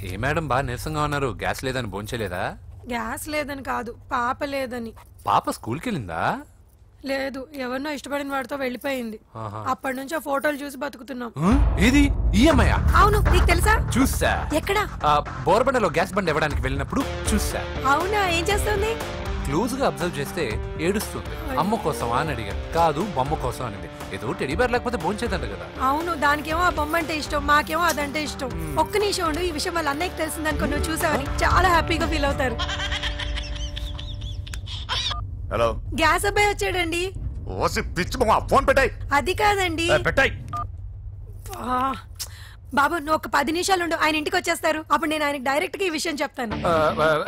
ఏ మేడం బాగా నీరసంగా ఉన్నారు? గ్యాస్ లేదని భోంచలేదా? గ్యాస్ లేదని కాదు, పాప లేదని. పాప స్కూల్కి వెళ్ళిందా? లేదు, ఎవరినో ఇష్టపడిన వాడితో వెళ్ళిపోయింది. ఆహా. అప్పటి నుంచి ఆ ఫోటోలు చూసి బతుకుతున్నాం. ఏది ఈఎంఐ? అవును, నీకు తెలుసా? చూసా. ఎక్కడ? బోర్బండలో గ్యాస్ బండ్ ఇవ్వడానికి వెళ్ళినప్పుడు చూసా. అవునా, ఏం చేస్తుంది? క్లోజ్ గా అబ్జర్వ్ చేస్తే ఏడుస్తుంది. అమ్మ కోసమా అని అడిగాను. కాదు, బొమ్మ కోసం అనింది. ఏదో టెడీ బేర్ లేకపోతే భోంచేదంట కదా. అవును, దానికేమో ఆ బొమ్మ అంటే ఇష్టం, మాకేమో అదంటే ఇష్టం. ఒక్క నిమిషం ఉండు, ఈ విషయం వాళ్ళ అన్నయ్యకి తెలిసిందనుకో, నువ్వు చూసావని చాలా హ్యాపీగా ఫీల్ అవుతారు. హలో, గ్యాస్ అబ్బాయి వచ్చాడండి. ఓసి పిచ్చి బొమ్మ, ఫోన్ పెట్టాయి. అది కాదండి. పెట్టాయి. బాబు, నువ్వు ఒక 10 నిమిషాలు ఉండు, ఆయన ఇంటికి వచ్చేస్తారు. అప్పుడు నేను ఆయనకి డైరెక్ట్ గా ఈ విషయం చెప్తాను.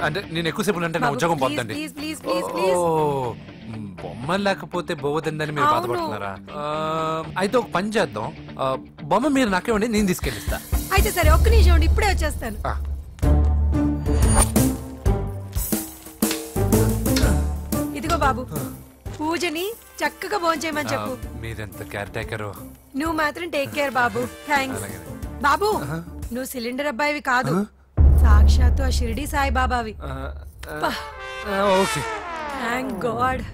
అంటే నేను ఎక్కువసేపు అంటే నా ఉద్యోగం పోతుందండి. Please please please please. బొమ్మ లేకపోతే బోవదందని మీరు బాధపడుతున్నారా? అయితే ఒక పని చేద్దాం, బొమ్మ మీరు నాకేమండి, నేను తీసుకెళ్ళిస్తా. అయితే సరే, ఒక్క నిమిషం ఉండి, ఇప్పుడే వచ్చేస్తాను. ఇదిగో బాబు, పూజని చక్కగా భోంచేయమని చెప్పు. మీరెంత కేర్ టేకరు. నువ్వు మాత్రం టేక్ కేర్ బాబు. థ్యాంక్స్ బాబు. నువ్వు సిలిండర్ అబ్బాయివి కాదు, సాక్షాత్తు ఆ షిరిడి సాయి బాబావి. Okay, thank God.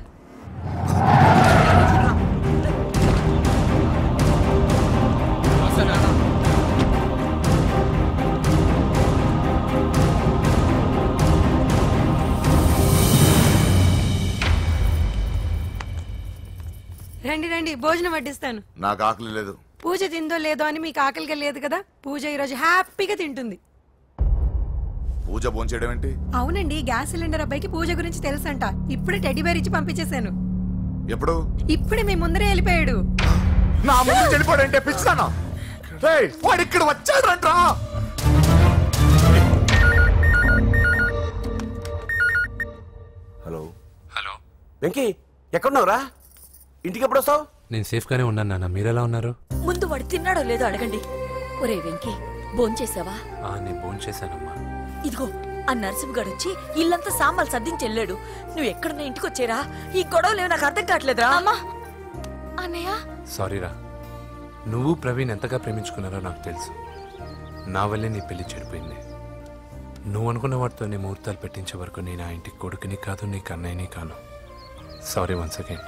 రండి రండి, భోజనం వడ్డిస్తాను. నాకు ఆకలి లేదు. పూజ తిందో లేదో అని మీకు ఆకలిగా లేదు కదా. పూజ ఈరోజు హ్యాపీగా తింటుంది. పూజ భోంచేయడం ఏంటి? అవునండి, గ్యాస్ సిలిండర్ అబ్బాయికి పూజ గురించి తెలుసంట. ఇప్పుడే టెడ్డీ బేర్ ఇచ్చి పంపించేశాను. ఎప్పుడు? ఇప్పుడే మీ ముందరే వెళ్ళిపోయాడు. నా ముందు వెళ్ళిపోయాడంటే పిచ్చిదానా? వాడు ఇక్కడ వచ్చాడంట్రా. హలో. హలో వెంకీ, ఎక్కడున్నావురా? ఇంటికి ఎప్పుడు వస్తావు? నేను సేఫ్ గానే ఉన్నాను నాన్న, మీరెలా ఉన్నారు? ముందు వాడు తిన్నాడో లేదో అడగండి. ఒరే వెంకీ, భోంచేసావా? నేను భోంచేశానమ్మా. ఇదిగో, ఆ నరసింహగాడు వచ్చి ఇల్లంతా సామాన్లు సర్దించి వెళ్ళాడు. నువ్వు ఎక్కడున్నా ఇంటికి వచ్చేరా. ఈ గొడవలు నాకు అర్థం కావట్లేదురా. అమ్మా, అన్నయ్య. సారీరా, నువ్వు ప్రవీణ్ ఎంతగా ప్రేమించుకున్నారో నాకు తెలుసు. నా వల్లే నీ పెళ్లి చెడిపోయింది. నువ్వు అనుకున్న వాటితో నీ ముహూర్తాలు పెట్టించే వరకు నేను ఆ ఇంటికి కొడుకుని కాదు, నీకు అన్నయ్యని కాను. Sorry once again.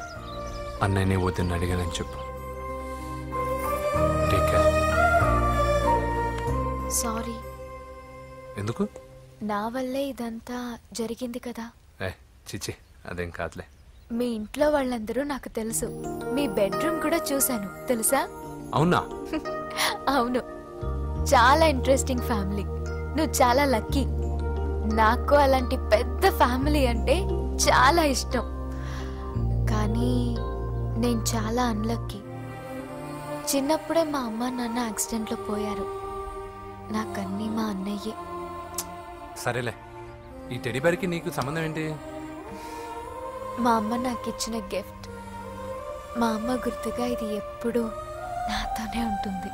అన్నయ్యని వద్దని అడిగానని చెప్పు. Take care. సారీ. ఎందుకు? నా వల్లే ఇదంతా జరిగింది కదా. చిచి, అదేం కాదులే. మీ ఇంట్లో వాళ్ళందరూ నాకు తెలుసు. మీ బెడ్రూమ్ కూడా చూశాను, తెలుసా? అవునా? అవును, చాలా ఇంట్రెస్టింగ్ ఫ్యామిలీ. నువ్వు చాలా లక్కీ. నాకు అలాంటి పెద్ద ఫ్యామిలీ అంటే చాలా ఇష్టం. కానీ నేను చాలా అన్లక్కీ. చిన్నప్పుడే మా అమ్మ నాన్న యాక్సిడెంట్లో పోయారు. నాకన్నీ మా అన్నయ్యే. సరేలే, ఈ టెడీబేర్కి నీకు సంబంధం ఏంటి? మా అమ్మ నాకు ఇచ్చిన గిఫ్ట్. మా అమ్మ గుర్తుగా ఇది ఎప్పుడూ నాతోనే ఉంటుంది.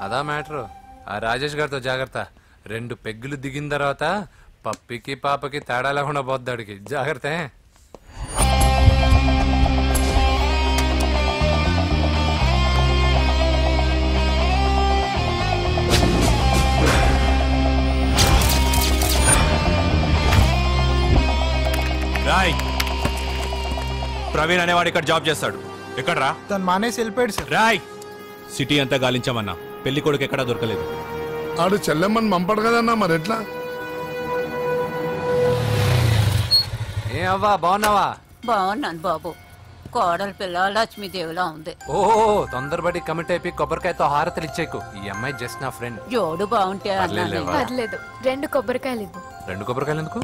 అదా మ్యాటరు. ఆ రాజేష్ గారితో జాగ్రత్త. 2 పెగ్గులు దిగిన తర్వాత పప్పికి పాపకి తేడా లేకుండా పోద్దాడికి. జాగ్రత్త. రాయ్, ప్రవీణ్ అనేవాడు ఇక్కడ జాబ్ చేస్తాడు. ఎక్కడ్రా? తను మానేసి వెళ్ళిపోయాడు సార్. రాయ్, సిటీ అంతా గాలించామన్నా, పెళ్లి కొడుకు ఎక్కడా దొరకలేదు. ఆడు చెల్లెమ్మని పంపడు కదన్నా, మరి ఎట్లా? ఏ అవ్వా, బాగున్నావా? బాగున్నాను బాబు. కోడలి పిల్ల లక్ష్మీదేవిలా ఉంది. ఓ తొందరపడి కమిట్ అయిపోయి కొబ్బరికాయతో హారతలు ఇచ్చేకు. ఈ అమ్మాయి జస్ట్ నా ఫ్రెండ్. జోడు బాగుంటే పర్లేదు, 2 కొబ్బరికాయలు ఇవ్వు. 2 కొబ్బరికాయలు ఎందుకు?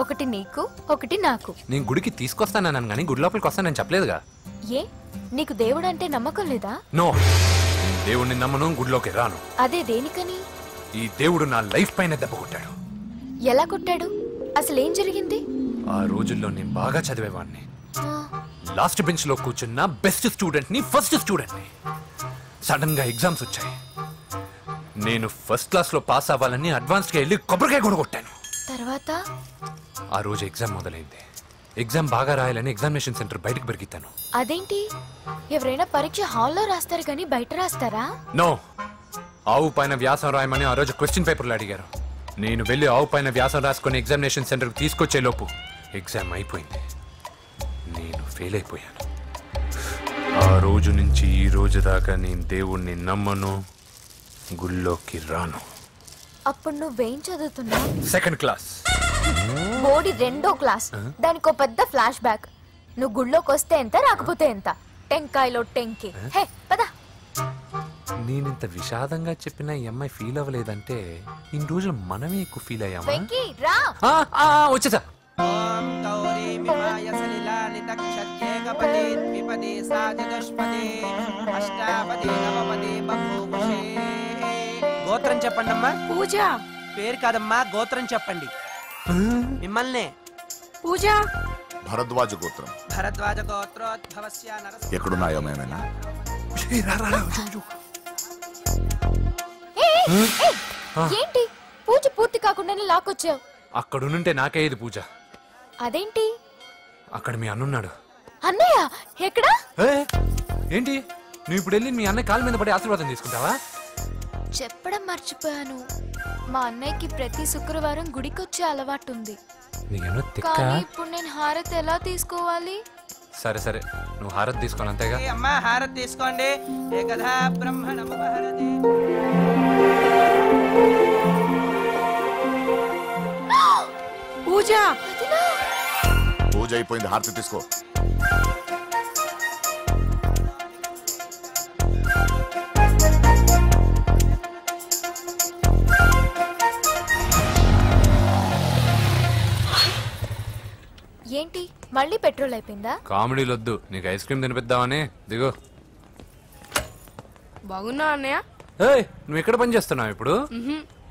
ఒకటి నీకు, ఒకటి నాకు. నేను గుడికి తీసుకొస్తానన్నాను కానీ గుడి లోపలికి వస్తానని చెప్పలేదుగా. ఏ, నీకు దేవుడు అంటే నమ్మకం లేదా? నో, దేవుడిని నమ్మను, గుడిలోకి రాను. అదే దేనికని? ఈ దేవుడు నా లైఫ్ పైన దెబ్బ కొట్టాడు. ఎలా కొట్టాడు? అసలేం జరిగింది? ఆ రోజుల్లో నేను బాగా చదివేవాడిని. లాస్ట్ బెంచ్ లో కూర్చున్న బెస్ట్ స్టూడెంట్ ని, ఫస్ట్ స్టూడెంట్ ని. సడన్ గా ఎగ్జామ్స్ వచ్చాయి. నేను ఫస్ట్ క్లాస్ లో పాస్ అవ్వాలని అడ్వాన్స్ గా వెళ్ళి కొబ్బరికాయ కూడా కొట్టాను. తర్వాత ఆ రోజు ఎగ్జామ్ మొదలైంది. ఎగ్జామ్ బాగా రాయాలని ఎగ్జామినేషన్ సెంటర్ బయటకు పెరిగితాను. అదేంటి, ఎవరైనా పరీక్ష హాల్లో రాస్తారు కానీ బయట రాస్తారా? నో, ఆవు పైన వ్యాసం రాయమని ఆ రోజు క్వశ్చన్ పేపర్లు అడిగారు. నేను వెళ్ళి ఆవు పైన వ్యాసం రాసుకొని ఎగ్జామినేషన్ సెంటర్కి తీసుకొచ్చే లోపు ఎగ్జామ్ అయిపోయింది. నేను ఫెయిల్ అయిపోయాను. ఆ రోజు నుంచి ఈ రోజు దాకా నేను దేవుణ్ణి నమ్మను, గుళ్ళోకి రాను. అప్పుడు నువ్వేం చదువుతున్నావు? 2nd class. బోడి 2వ క్లాస్. దానికో పెద్ద ఫ్లాష్ బ్యాక్. నువ్వు గుళ్ళోకి వస్తే ఎంత, రాకపోతే ఎంత. టెంకాయలో టెంకి. హే పద. నేనింత విషాదంగా చెప్పిన ఈ అమ్మాయి ఫీల్ అవ్వలేదంటే ఇన్ని రోజులు మనమే ఎక్కువ ఫీల్ అయ్యామా? వెంకీ రా. వచ్చేసా. గోత్రం చెప్పండి అమ్మా. పూజ. పేరు కాదమ్మా, గోత్రం చెప్పండి. మిమ్మల్నే. పూజ. భరద్వాజ గోత్రం. భరద్వాజ గోత్రోద్భవస్య నరసింహ. ఎక్కడున్నాయో మేమైనా? ఏంటి పూజ పూర్తి కాకుండానే లాక్కొచ్చావు? అక్కడుంటే నాకే ఇది పూజ. అదేంటి? అక్కడ మీ అన్నున్నాడు. అన్నయ్య ఎక్కడా? ఏంటి నువ్వు ఇప్పుడు వెళ్ళి మీ అన్నయ్య కాళ్ళ మీద పడి ఆశీర్వాదం తీసుకుంటావా? చెప్పడం మర్చిపోయాను. మా అన్నయ్యకి ప్రతి శుక్రవారం గుడికొచ్చే అలవాటు ఉంది. కానీ ఇప్పుడు నేను హారతి ఎలా తీసుకోవాలి? సరే సరే, నువ్వు హారతి తీసుకోను అంతేగా? అమ్మా హారతి తీసుకోండి. ఏకదా బ్రహ్మణముపహరతి. పూజ. పూజ అయిపోయింది, హారతి తీసుకో. ఏంటి మళ్ళీ పెట్రోల్ అయిపోయిందా? కామెడీలు వద్దు, నీకు ఐస్ క్రీమ్ తినిపిద్దామని. దిగో. బాగున్నా అన్నయ్య? నువ్వు ఎక్కడ పని చేస్తున్నావు ఇప్పుడు?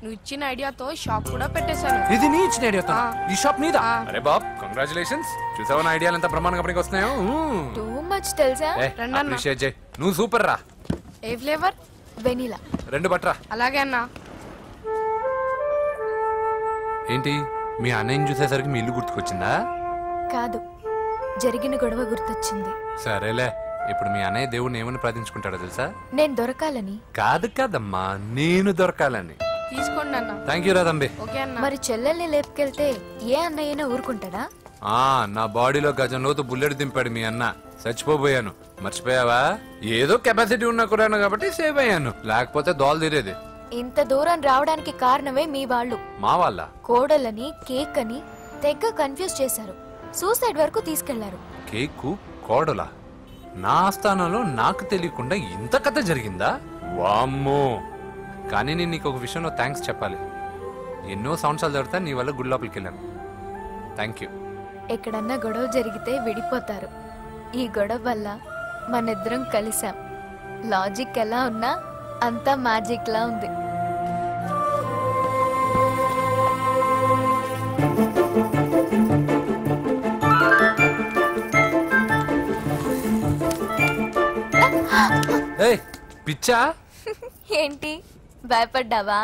నువ్వు ఇచ్చిన ఐడియాతో షాప్ కూడా పెట్టేశాను. ఇది నీ ఇచ్చిన ఐడియాతో? ఈ షాప్ నీదా? అరే బాబ్, కంగ్రాచులేషన్స్. చూసావా నా ఐడియాలు ఎంత బ్రహ్మాండంగా పనికి వస్తున్నాయో? టూ మచ్ తెలుసా? అప్రిషియేట్ చేయి. నువ్వు సూపర్ రా. ఏ ఫ్లేవర్? వెనిలా. 2 పట్రా. అలాగే అన్నా. ఏంటి మీ అన్నయ్యని చూసేసరికి మీ ఇల్లు గుర్తుకొచ్చిందా? కాదు, జరిగిన గొడవ గుర్తొచ్చింది. సరేలే, ఇప్పుడు మీ అన్నయ్య దేవుడిని ఏమని ప్రార్థించుకుంటాడో తెలుసా? నేను దొరకాలని. కాదు కాదమ్మా, నేను దొరకాలని. తీసుకోండి అన్న. థ్యాంక్ యూ రా తంబి. మరి చెల్లెల్ని లేపుకెళ్తే ఏ అన్నయ్యనా ఊరుకుంటాడా? నా బాడీలో గజం లోతు బుల్లెట్ దింపాడు మీ అన్న. చచ్చిపోయాను, మర్చిపోయావా? ఏదో కెపాసిటీ ఉన్న కురాను కాబట్టి సేవ్ అయ్యాను, లేకపోతే దోలు తీరేది. ఇంత దూరం రావడానికి కారణమే మీ వాళ్ళు. మా వాళ్ళ? కోడలని కేక్ అని తెగ కన్ఫ్యూజ్ చేశారు. సూసైడ్ వరకు తీసుకెళ్లారు. కేకు కోడలా? నా ఆస్థానంలో నాకు తెలియకుండా ఇంత కథ జరిగిందా? వామ్మో. కానీ నేను నీకు ఒక విషయంలో థ్యాంక్స్ చెప్పాలి. ఎన్నో సంవత్సరాలు జరుగుతా నీ వల్ల గుడి లోపలికి వెళ్ళాను. Thank you. ఎక్కడన్నా గొడవ జరిగితే విడిపోతారు. ఈ గొడవ వల్ల మనిద్దరం కలిసాం. లాజిక్ ఎలా ఉన్నా అంతా మ్యాజిక్ లా ఉంది. పిచ్చా? ఏంటి భయపడ్డావా?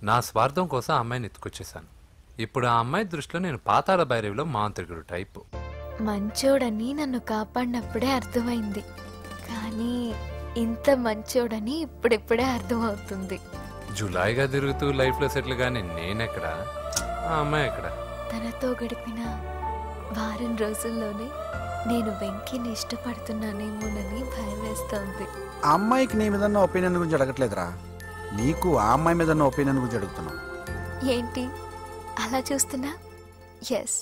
నా స్వార్థం కోసం ఆ అమ్మాయిని ఎత్తుకొచ్చేసాను. ఇప్పుడు ఆ అమ్మాయి దృష్టిలో నేను పాతాళ భైరవిలో మాంత్రికుడు టైపు. మంచోడని నన్ను కాపాడినప్పుడే అర్థమైంది, కానీ ఇంత మంచోడని ఇప్పుడిప్పుడే అర్థమవుతుంది. జులాయిగా తిరుగుతూ లైఫ్లో సెటిల్ గానీ నేనెక్కడా, ఆ అమ్మాయి ఎక్కడ? తనతో గడిపిన వారం రోజుల్లోనే నేను వెంకీని ఇష్టపడుతున్నానేమోనని భయం వేస్తోంది. ఆ అమ్మాయికి నీ మీద ఒపీనియన్ గురించి అడగట్లేదురా, నీకు ఆ అమ్మాయి మీద ఒపీనియన్ గురించి అడుగుతున్నావు. ఏంటి అలా చూస్తున్నా? Yes,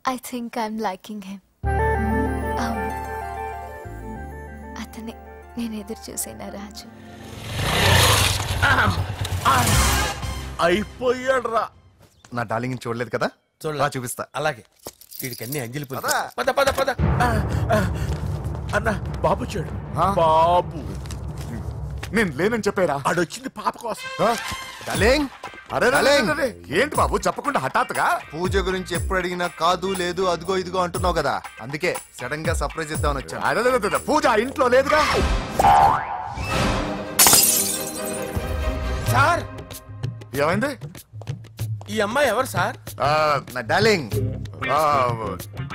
I think I'm liking him. అతనే నేను ఎదురు చూసేనా రాజు. అయిపోయాడు రా. నా డార్లింగ్ చూడలేదు కదా, చూడలా చూపిస్తా. అలాగే వీడికి అన్ని అంజలి పులి. పద పద పద. అన్న బాబు చూడు, బాబు నేను లేనని చెప్పారా? ఆడొచ్చింది పాప కోసం. డార్లింగ్, అరే అరే, ఏంటి బాబు చెప్పకుండా హఠాత్తుగా? పూజ గురించి ఎప్పుడు అడిగినా కాదు లేదు అదిగో ఇదిగో అంటున్నావు కదా, అందుకే సడన్ గా సర్ప్రైజ్ ఇద్దామని వచ్చాను. అరే పూజ ఇంట్లో లేదుగా. సార్ ఏమైంది? ఈ అమ్మాయి ఎవరు సార్? నా డార్లింగ్,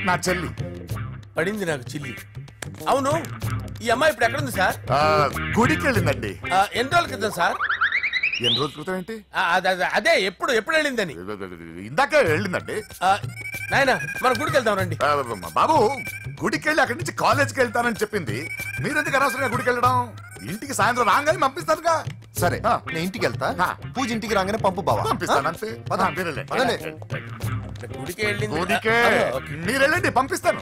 నా చెల్లి. పడింది నాకు చిల్లి. అవును, ఈ అమ్మాయి ఇప్పుడు ఎక్కడుంది సార్? గుడికి వెళ్ళిందండి. ఎన్ని రోజుల క్రితం సార్? ఎన్ని రోజుల క్రితం ఏంటి? అదే ఎప్పుడు వెళ్ళిందని. ఇందాకే వెళ్ళిందండి. నాయన మన గుడికి వెళ్తాం రండి. బాబు గుడికి వెళ్ళి అక్కడి నుంచి కాలేజ్కి వెళ్తానని చెప్పింది. మీరెందుకు అనవసరంగా గుడికి వెళ్ళడం? ఇంటికి సాయంత్రం రాగానే పంపిస్తానుగా. సరే నేను ఇంటికి వెళ్తా, పూజ ఇంటికి రాగానే పంపు బావా. పంపిస్తాను అంతే. గుడికి వెళ్ళింది. గుడికే మీరు వెళ్ళండి, పంపిస్తాను.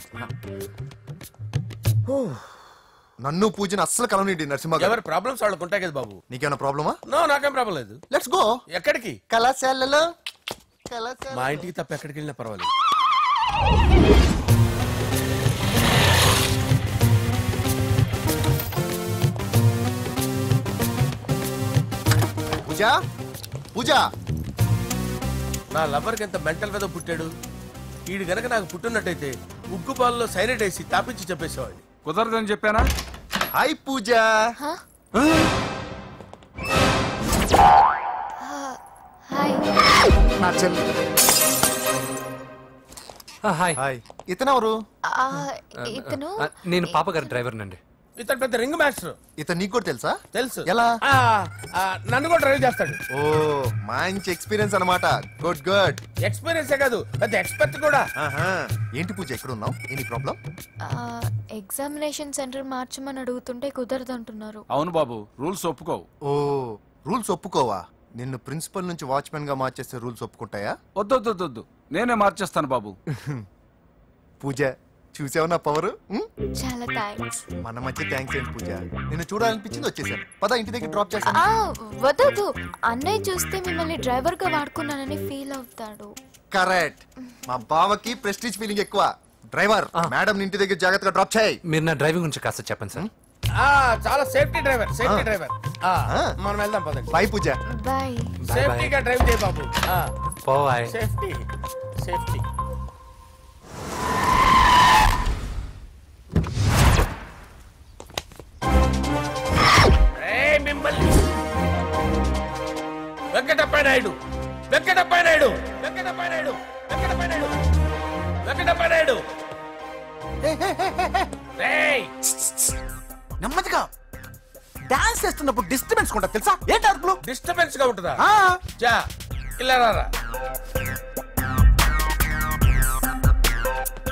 నన్ను పూజని అస్సలు కలవనిండి నరసింహ. ఎవరి ప్రాబ్లమ్స్ వాళ్ళకు ఉంటాయి కదా బాబు. నీకేమైనా ప్రాబ్లమా? నో, నాకేం ప్రాబ్లం లేదు. Let's go. ఎక్కడికి? కళాశాలలో. మా ఇంటికి తప్ప ఎక్కడికి వెళ్ళినా పర్వాలేదు. పూజ పూజ. నా లవర్కి ఎంత మెంటల్ వెదో పుట్టాడు. వీడు గనక నాకు పుట్టినట్టయితే ఉగ్గు పాలలో సైనైడ్ వేసి తాపించి చెప్పేసేవాడిని. కుదరదని చెప్పానా? హాయ్ పూజ. నా చెల్లి. హాయ్. ఇతనెవరు? ఇతను నేను పాప గారి డ్రైవర్ నండి. ఇతను పెద్ద రింగ్ మాస్టర్. ఇతను నీకు కూడా తెలుసా? తెలుసు. ఎలా? నన్ను కూడా డ్రైవ్ చేస్తాడు. ఓ మంచి ఎక్స్పీరియన్స్ అన్నమాట. Good good. ఎక్స్పీరియన్సే కాదు, పెద్ద ఎక్స్పర్ట్ కూడా. ఏంటి పూజ ఎక్కడ ఉన్నావు? Any problem? ఎగ్జామినేషన్ సెంటర్ మార్చమని అడుగుతుంటే కుదరదంటున్నారు. అవును బాబు, రూల్స్ ఒప్పుకోవు. ఓ రూల్స్ ఒప్పుకోవా? నిన్ను ప్రిన్సిపల్ నుంచి వాచ్మెన్ గా మార్చేస్తే రూల్స్ ఒప్పుకుంటాయా? వద్దు, నేనే మార్చేస్తాను బాబు. పూజ చూసావు నా పవర్? చాలా థ్యాంక్స్. మన మధ్య థ్యాంక్స్ ఏంటి పూజ, నిన్ను చూడాలనిపించింది వచ్చేసాను. పద ఇంటి దగ్గర డ్రాప్ చేస్తాను. వద్దు, అన్నయ్య చూస్తే మిమ్మల్ని డ్రైవర్ గా వాడుకున్నానని ఫీల్ అవుతాడు. కరెక్ట్. మా బావకి ప్రెస్టీజ్ ఫీలింగ్ ఎక్కువ. డ్రైవర్ మేడం ఇంటి దగ్గర జాగ్రత్తగా డ్రాప్ చేయి. మీరు నా డ్రైవింగ్ గురించి కాస్త చెప్పండి సార్. చాలా సేఫ్టీ డ్రైవర్. మనం వెళ్దాం పదండి. బై పూజ. బై. సేఫ్టీగా డ్రైవ్ చేయ బాబు. బాయ్. సేఫ్టీ. మిమ్మల్ని వెంకటప్ప నాయుడు. నెమ్మదిగా డాన్స్ చేస్తున్నప్పుడు డిస్టర్బెన్స్ ఉంటా తెలుసా? ఏంటి అరుపులు? డిస్టర్బెన్స్ గా ఉంటుందా? ఇలా రారా.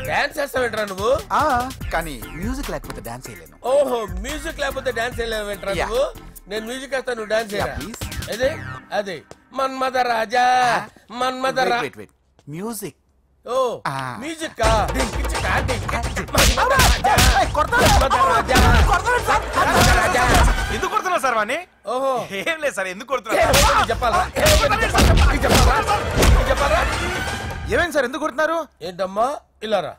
డాన్స్ చేస్తావేంట్రా నువ్వు? కానీ మ్యూజిక్ లేకపోతే డాన్స్ చేయలేను. ఓహో, మ్యూజిక్ లేకపోతే డాన్స్ చేయలేవేంట్రా నువ్వు? నేను మ్యూజిక్ వేస్తా, నువ్వు డాన్స్ చేయరా? అదే మన్మద రాజా. మ్యూజిక్. ఓ మ్యూజిక్. ఎందుకు కొడుతున్నా సార్ వాణ్ణి? ఓహో ఏం లేదు సార్, ఎందుకు కొడుతున్నా? చెప్పాలా? ఏమైంది సార్, ఎందుకు కొడుతున్నారు? ఏంటమ్మా ఇలారా.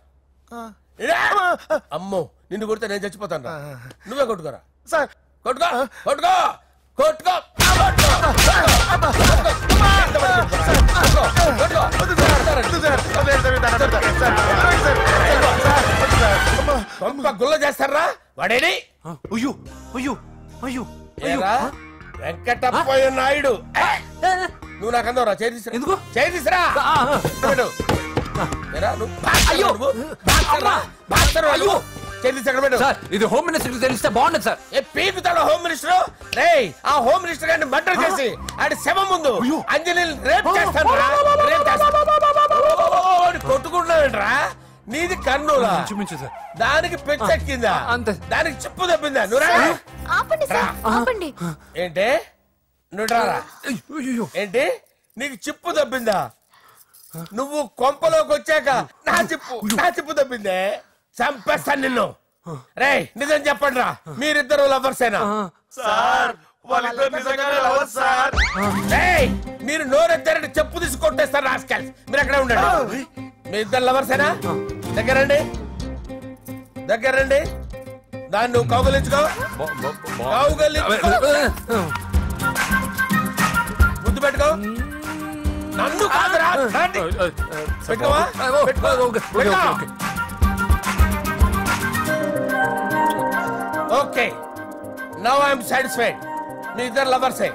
అమ్మో, నిన్ను కొడితే నేను చచ్చిపోతాను. నువ్వే కొట్టుకోరా సార్. కొట్టుకో. గుల్ల చేస్తారా వాడేని? వెంకటప్పయ్య నాయుడు. నువ్వు నాకు అందవరా? చేసిరా. ఇది హోమ్ మినిస్టర్ తెలిస్తే బాగుండదు సార్. పీకుతాడు హోమ్ మినిస్టర్. ఆ హోమ్ మినిస్టర్ గారిని మర్డర్ చేసి ఆడి శవం ముందు అంజలి రేప్ చేస్తాను. కొట్టుకుంటున్నావేంట్రా? నీది కన్నులా? దానికి పెచ్చెక్కిందా? దానికి చిప్పు తప్పిందా? ఆపండి. ఏంటి నువ్వు రారా? ఏంటి నీకు చిప్పు తప్పిందా? నువ్వు కొంపలోకి వచ్చాక నా చిప్పు తప్పిందే. చంపేస్తాను నిన్ను. రేయ్ నిజం చెప్పండి రా, మీరిద్దరు లవర్సేనా? మీరు నోరెత్తారంటే చెప్పు తీసి కొట్టేస్తారు రాస్కల్స్. మీరు ఎక్కడ ఉండండి. మీ ఇద్దరు లవర్సేనా? దగ్గరండి. దాన్ని నువ్వు కౌగలించుకో. ముద్దు పెట్టుకో. నన్ను కాదురా. పెట్టుకోవా? Okay, now I'm satisfied. మీ ఇద్దరు లవర్సే,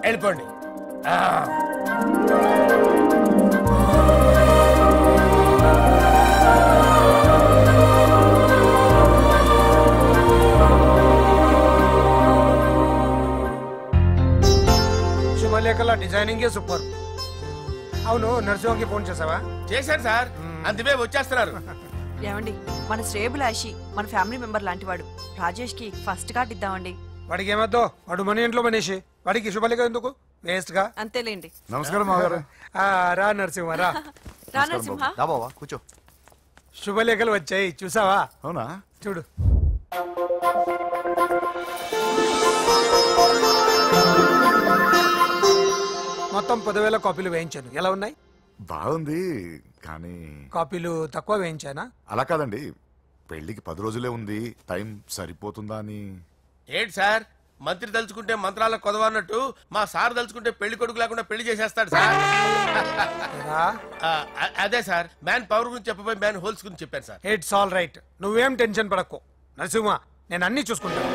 వెళ్ళిపోండి. Designing super. అవును, నరసింహకి ఫోన్ చేసావా? చేశాను సార్, అందువే వచ్చేస్తున్నారు. ఏమండి, మన శ్రేయబులాషి మన ఫ్యామిలీ మెంబర్ లాంటివాడు. రాజేష్ కి ఫస్ట్ కార్డ్ ఇద్దామండి. వాడికి ఏమద్దో, వాడు మన ఇంట్లో మనిషి, వాడికి శుభలేఖ ఎందుకు వేస్ట్ గా. అంతేలేండి. నమస్కారం మామగారు. రా నరసింహ రా. రా నరసింహ. బావా కూర్చో. శుభలేఖలు వచ్చాయి చూసావా? అవునా? చూడు. మొత్తం 10,000 కాపీలు వేయించాను. ఎలా ఉన్నాయి? బాగుంది, కానీ కాపీలు తక్కువ వేయించానా? అలా కాదండి, పెళ్లికి 10 రోజులే ఉంది, టైం సరిపోతుందా అని. ఏంటి సార్, మంత్రి తలుచుకుంటే మంత్రాలకు కొదవన్నట్టు మా సార్ తలుచుకుంటే పెళ్లి కొడుకు లేకుండా పెళ్లి చేసేస్తాడు సార్. అదే సార్, మ్యాన్ పవర్ గురించి చెప్పబోయి మ్యాన్ హోల్స్ గురించి చెప్పాను సార్. ఇట్స్ ఆల్ రైట్, నువ్వేం టెన్షన్ పడకు నరసింహ, నేను అన్ని చూసుకుంటాను.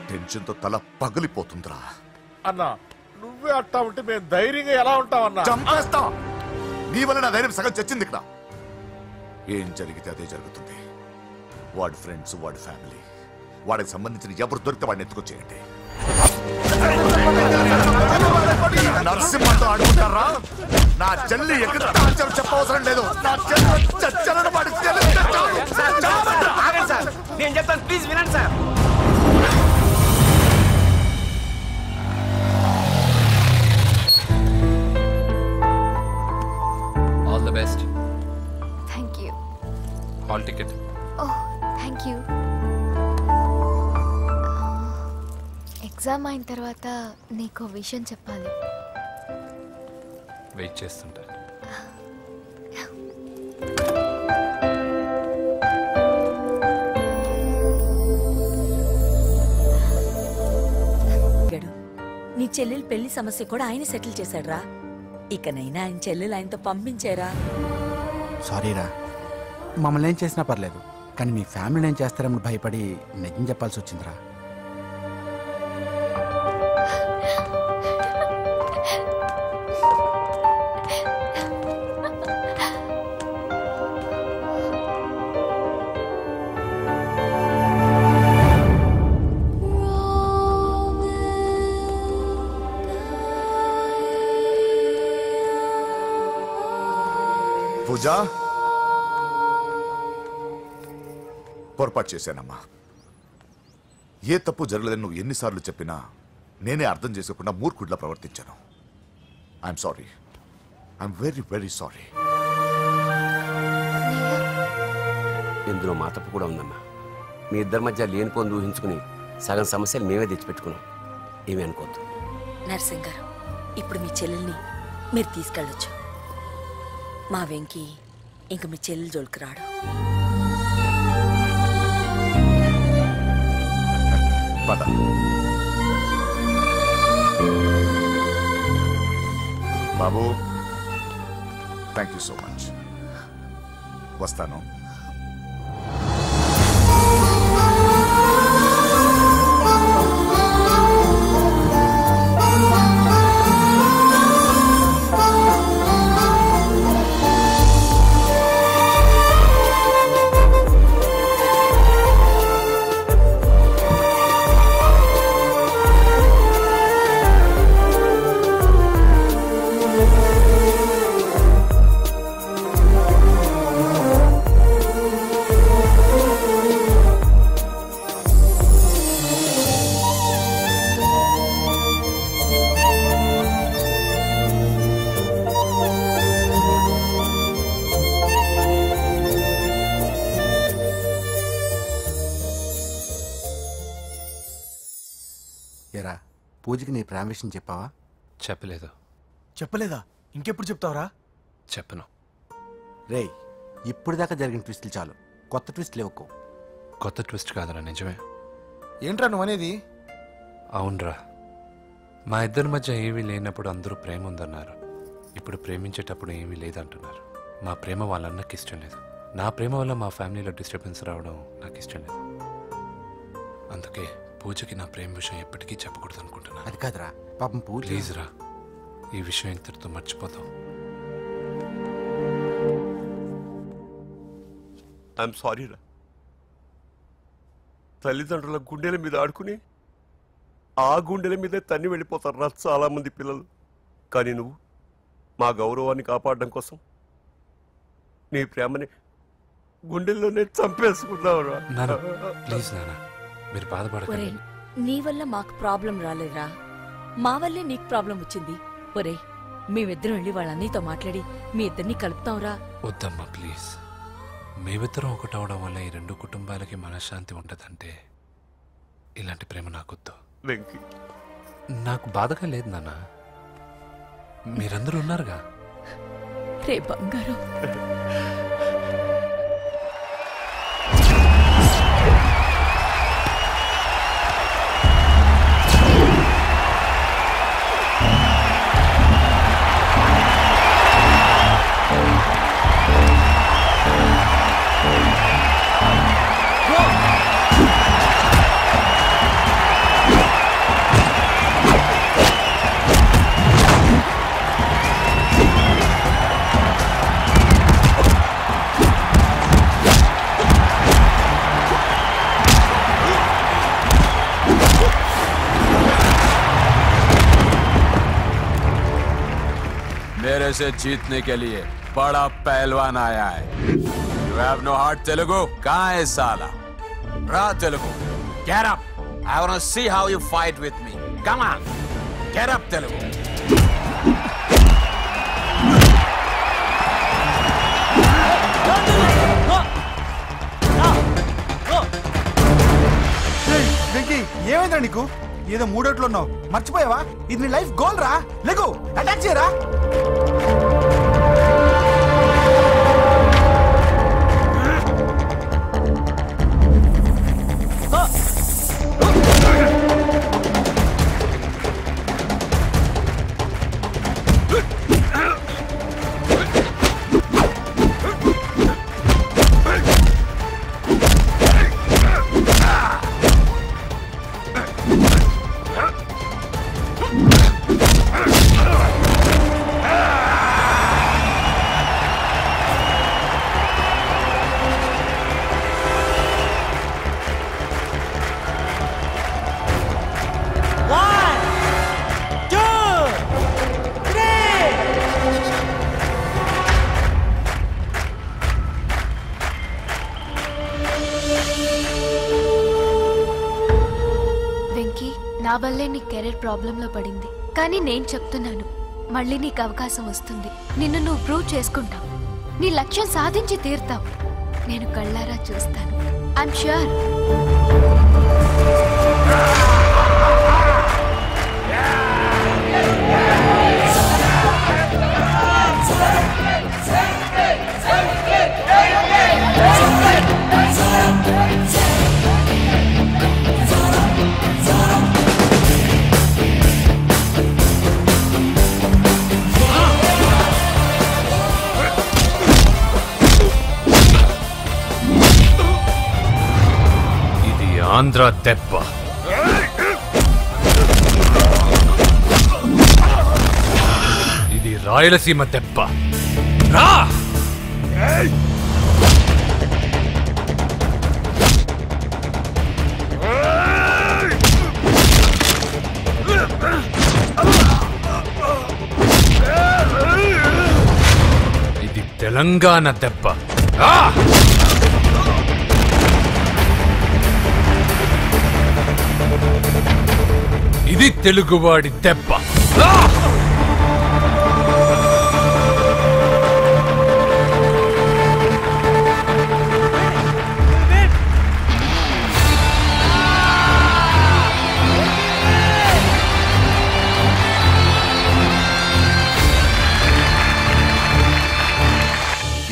టెన్షన్తో తల పగిలిపోతుందిరా. అన్నా నువ్వే అట్టా ఉంటే మేము ధైర్యంగా ఎలా ఉంటామన్నా? చంపేస్తా. నీ వల్ల నా ధైర్యం సగం చచ్చింది ఇక్కడ. ఏం జరిగితే అదే జరుగుతుంది. వాడి ఫ్రెండ్స్, వాడి ఫ్యామిలీ, వాడికి సంబంధించిన ఎవరు దొరికితే వాడిని ఎత్తుకొచ్చేయండి. నరసింహతో ఆడుకుంటారా? నా చెల్లి ఎక్కడ చెప్పవసరం లేదు. నా చెల్లి చచ్చలను వాడి నేను చెప్తాను, ప్లీజ్ వినండి sir. All the best. Thank you. Hall ticket. Oh thank you. Exam అయిన తర్వాత నీకు విషయం చెప్పాలి. వెయిట్ చేస్తుంటా. నీ చెల్లెలు పెళ్లి సమస్య కూడా ఆయన సెటిల్ చేశాడ్రా. ఇకనైనా ఆయన చెల్లెలు ఆయనతో పంపించారా? సారీరా, మమ్మల్ని ఏం చేసినా పర్లేదు, కానీ మీ ఫ్యామిలీని ఏం చేస్తారేమో భయపడి నిజం చెప్పాల్సి వచ్చిందిరా. పూజా, పొరపాటు చేశానమ్మా. ఏ తప్పు జరగలేదని నువ్వు ఎన్నిసార్లు చెప్పినా నేనే అర్థం చేసుకోకుండా మూర్ఖుడిలా ప్రవర్తించాను. I'm sorry, I'm very very sorry. ఇందులో మా తప్పు కూడా ఉందమ్మా. మీ ఇద్దరి మధ్య లేనిపోని ఊహించుకుని సగం సమస్యలు మేమే తెచ్చిపెట్టుకున్నాం. ఏమీ అనుకోవద్దు. నర్సింగ్ గారు, ఇప్పుడు మీ చెల్లెల్ని మీరు తీసుకెళ్ళొచ్చు. మా వెంకీ ఇంక మీ చెల్లెలు జోలికి రాడు. బాబు, థ్యాంక్ యూ సో మచ్. వస్తాను. ఎరా, పూజకి నీ ప్రేమ విషయం చెప్పావా? చెప్పలేదు. చెప్పలేదా? ఇంకెప్పుడు చెప్తావురా? చెప్పను. రే, ఇప్పుడు దాకా జరిగిన ట్విస్టులు చాలు, కొత్త ట్విస్టులు ఇవ్వకు. కొత్త ట్విస్ట్ కాదురా, నిజమే. ఏంట్రా నువ్వు అనేది? అవునరా, మా ఇద్దరి మధ్య ఏమీ లేనప్పుడు అందరూ ప్రేమ ఉందన్నారు. ఇప్పుడు ప్రేమించేటప్పుడు ఏమీ లేదంటున్నారు. మా ప్రేమ వాళ్ళన్నకి ఇష్టం లేదు. నా ప్రేమ వల్ల మా ఫ్యామిలీలో డిస్టర్బెన్స్ రావడం నాకు ఇష్టం లేదు. అందుకే పూజకి నా ప్రేమ విషయం ఎప్పటికీ చెప్పకూడదు అనుకుంటున్నాను. అది కాదురా, పాపం పూజ. ప్లీజ్ రా, ఈ విషయం ఇంతటితో మర్చిపోతాం. ఐఎమ్ సారీ రా. తల్లిదండ్రుల గుండెల మీద ఆడుకుని ఆ గుండెల మీదే తన్ని వెళ్ళిపోతారు రా చాలా మంది పిల్లలు. కానీ నువ్వు మా గౌరవాన్ని కాపాడడం కోసం నీ ప్రేమని గుండెల్లోనే చంపేసుకున్నావురా. ప్లీజ్ నాన్న, మీరు బాధపడకండి. నీ వల్ల మాకు ప్రాబ్లం రాలేదురా, మా వల్లే నీకు ప్రాబ్లం వచ్చింది. ఒరే, మేమిద్దరం వెళ్ళి వాళ్ళ అన్నయ్యతో మాట్లాడి మీ ఇద్దరిని కలుపుతాంరా. వద్దమ్మా ప్లీజ్. మేమిద్దరం ఒకటవడం వల్ల ఈ రెండు కుటుంబాలకి మనశ్శాంతి ఉండదంటే ఇలాంటి ప్రేమ నాకొద్దు. వెంకీ, నాకు బాధగా లేదు నాన్న, మీరందరూ ఉన్నారుగా. రే బంగారం, मेरे से जीतने के लिए बड़ा पहलवान आया है. You have no heart, Telugu? कहाँ है साला? Ra Telugu, get up. I want to see how you fight with me. Come on, get up, Telugu. Venky, ఏమైందా నీకు? ఏదో మూడోట్లో ఉన్నావు, మర్చిపోయావా? ఇది నీ లైఫ్ గోల్ రా. లెగు, అటాక్ చేయరా. నా వల్లే నీ కెరీర్ ప్రాబ్లంలో పడింది. కానీ నేను చెప్తున్నాను, మళ్ళీ నీకు అవకాశం వస్తుంది. నిన్ను నువ్వు ప్రూవ్ చేసుకుంటావు. నీ లక్ష్యం సాధించి తీరుతావు. నేను కళ్ళారా చూస్తాను. I'm sure. ఆంధ్ర దెబ్బ, ఇది రాయలసీమ దెబ్బ. రా! ఇది తెలంగాణ దెబ్బ. రా! ఇది తెలుగువాడి దెబ్బ.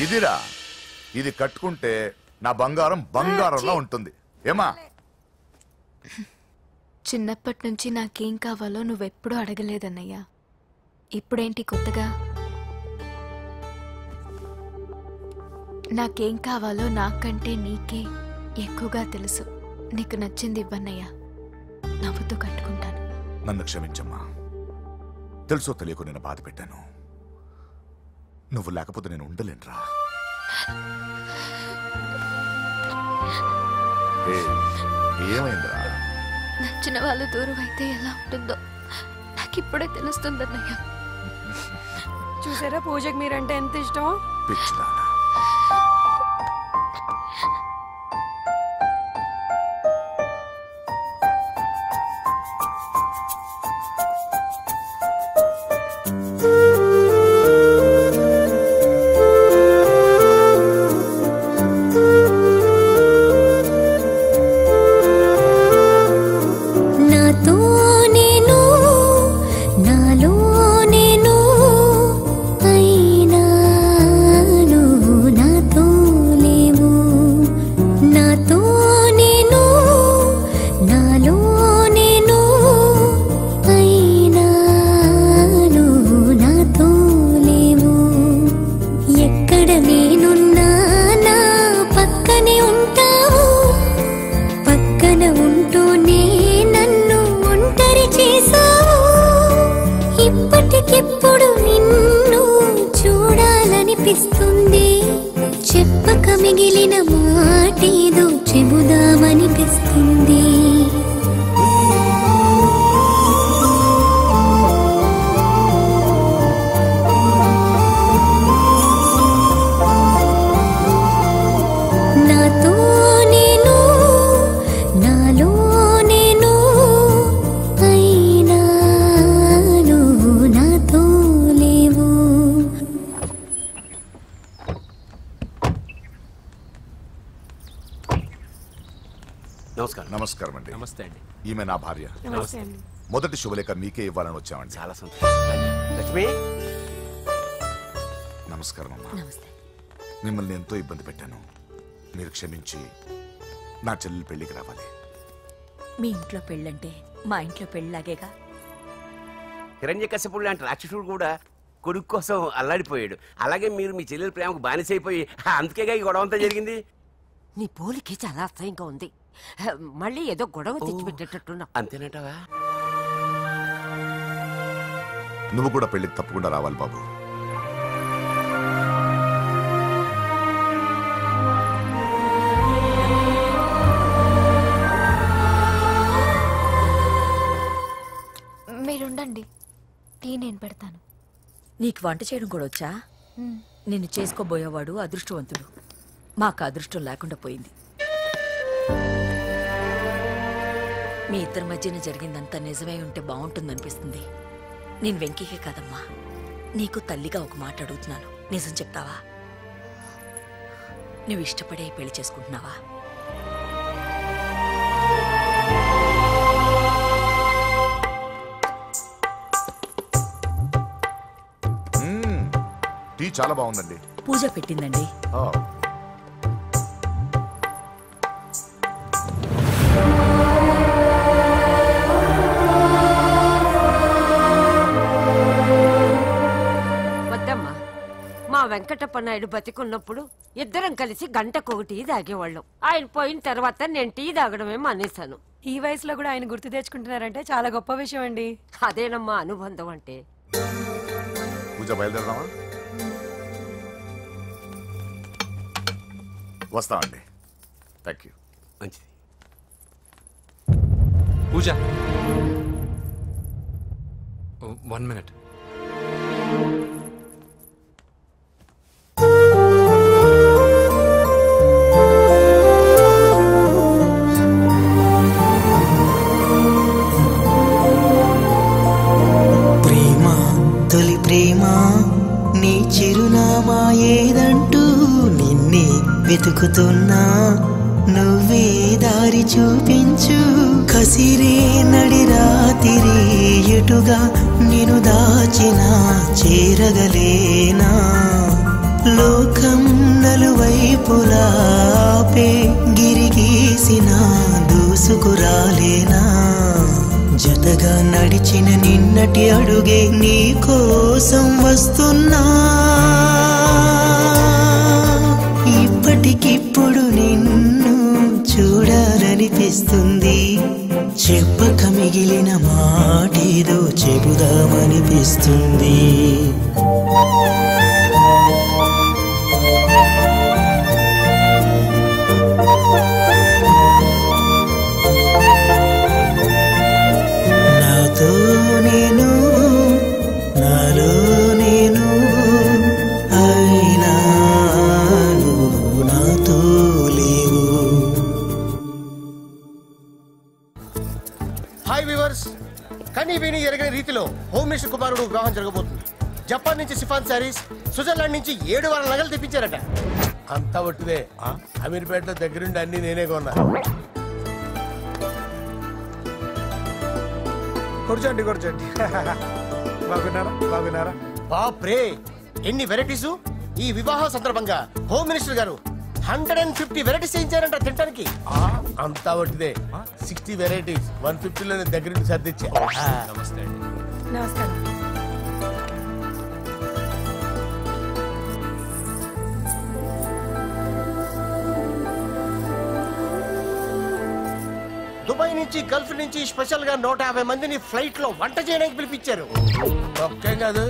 ఇదిరా, ఇది కట్టుకుంటే నా బంగారం బంగారంలా ఉంటుంది. ఏమా? చిన్నప్పటి నుంచి నాకేం కావాలో నువ్వెప్పుడూ అడగలేదన్నయ్యా. ఇప్పుడేంటి కొత్తగా? నాకేం కావాలో నాకంటే నీకే ఎక్కువగా తెలుసు. నీకు నచ్చింది ఇవ్వన్నయ్యా, నవ్వుతూ కట్టుకుంటాను. నన్ను క్షమించమ్మా. తెలుసో తెలియకు నేను బాధ పెట్టాను. నువ్వు లేకపోతే నేను ఉండలేనురా. ఏమైందిరా? నచ్చిన వాళ్ళు దూరం అయితే ఎలా ఉంటుందో నాకు ఇప్పుడే తెలుస్తుందన్నయ్య. చూసారా పూజకి మీరంటే ఎంత ఇష్టమో. పిచ్చిదానా. ఇప్పటికిప్పుడు నిన్ను చూడాలనిపిస్తుంది. చెప్పక మిగిలిన మాటేదో చెబుదామనిపిస్తుంది. నాతో నేను నాలో నేను అయినా నువ్వు నాతో లేవు. నమస్కారం. నమస్కారం అండి. నమస్తే అండి. ఈమె నా భార్య. నమస్తే అండి. మొదటి శుభలేఖ మీకే ఇవ్వాలని వచ్చామండి. చాలా సంతోషం. లక్ష్మి, నమస్కారం అమ్మా. మిమ్మల్ని ఎంతో ఇబ్బంది పెట్టాను. మీరు క్షమించి నా చెల్లెలి పెళ్లికి రావాలి. మీ ఇంట్లో పెళ్ళంటే మా ఇంట్లో పెళ్ళలాగేగా. హిరణ్యకశిపుడు లాంటి రాక్షసుడు కూడా కొడుకు కోసం అల్లాడిపోయాడు. అలాగే మీరు మీ చెల్లెల ప్రేమకు బానిసైపోయి అందుకేగా ఈ గొడవ అంతా జరిగింది. నీ పోలికి చాలా అసహ్యంగా ఉంది. మళ్ళీ ఏదో గొడవ తెచ్చిపెట్టేటట్టున్నా. అంతేనంటావా? నువ్వు కూడా పెళ్లికి తప్పకుండా రావాలి బాబు. మీరుండండి, టీ నేను పెడతాను. నీకు వంట చేయడం కూడా వచ్చా? నిన్ను చేసుకోబోయేవాడు అదృష్టవంతుడు. మాకు అదృష్టం లేకుండా పోయింది. మీ ఇద్దరి మధ్యన జరిగిందంతా నిజమై ఉంటే బాగుంటుందనిపిస్తుంది. నేను వెంకీకే కదమ్మా, నీకు తల్లిగా ఒక మాట అడుగుతున్నాను. నిజం చెప్తావా? నువ్వు ఇష్టపడే పెళ్లి చేసుకుంటున్నావా? టీ చాలా బాగుందండి. పూజ పెట్టిందండి. వద్దమ్మా, మా వెంకటప్ప నాయుడు బతికున్నప్పుడు ఇద్దరం కలిసి గంటకు టీ తాగేవాళ్ళం. ఆయన పోయిన తర్వాత నేను టీ తాగడమే మానేశాను. ఈ వయసులో కూడా ఆయన గుర్తు తెచ్చుకుంటున్నారంటే చాలా గొప్ప విషయం అండి. అదేనమ్మా అనుబంధం అంటే. పూజ బయలుదేరదామా? వస్తామండి. Thank you. మంచిది. పూజ, 1 minute. ప్రేమ, తొలి ప్రేమ, నీ చిరునామా ఏదంటూ నిన్నే వెతుకుతున్నా. నువ్వే దారి చూపించు. కసిరే నడి రాతిరి ఎటుగా నేను దాచినా చేరగలేనా. లోకం నలువైపులాపే గిరిగీసిన దూసుకురాలేనా. జతగా నడిచిన నిన్నటి అడుగే నీ కోసం వస్తున్నా. ఇప్పటికిప్పుడు నిన్ను చూడాలనిపిస్తుంది. చెప్పక మిగిలిన మాటేదో చెబుదామనిపిస్తుంది. ఎరగని రీతిలో హోమ్ మినిస్టర్ కుమారుడు వివాహం జరగబోతుంది. జపాన్ నుంచి సిఫాన్ శారీస్, స్విట్జర్లాండ్ నుంచి 7 వారాల నగలు తెప్పించారట. అంతా ఒట్టిదే. అమీర్పేటలో దగ్గరుండి అన్ని నేనే కొన్నా. కూర్చోండి బాగున్నారా? బాప్రే, ఎన్ని వెరైటీస్! ఈ వివాహం సందర్భంగా హోమ్ మినిస్టర్ గారు 150 వెరైటీస్ చేయించారంట తినడానికి. అంతా ఒట్టిదే. 60 వెరైటీస్ 150లో దగ్గరుండి సర్దిచ్చా. నమస్తే అండి. నమస్కారం. దుబాయ్ నుంచి గల్ఫ్ నుంచి స్పెషల్ గా 150 మందిని ఫ్లైట్ లో వంట చేయడానికి పిలిపించారు. ఒక్కేం కాదు,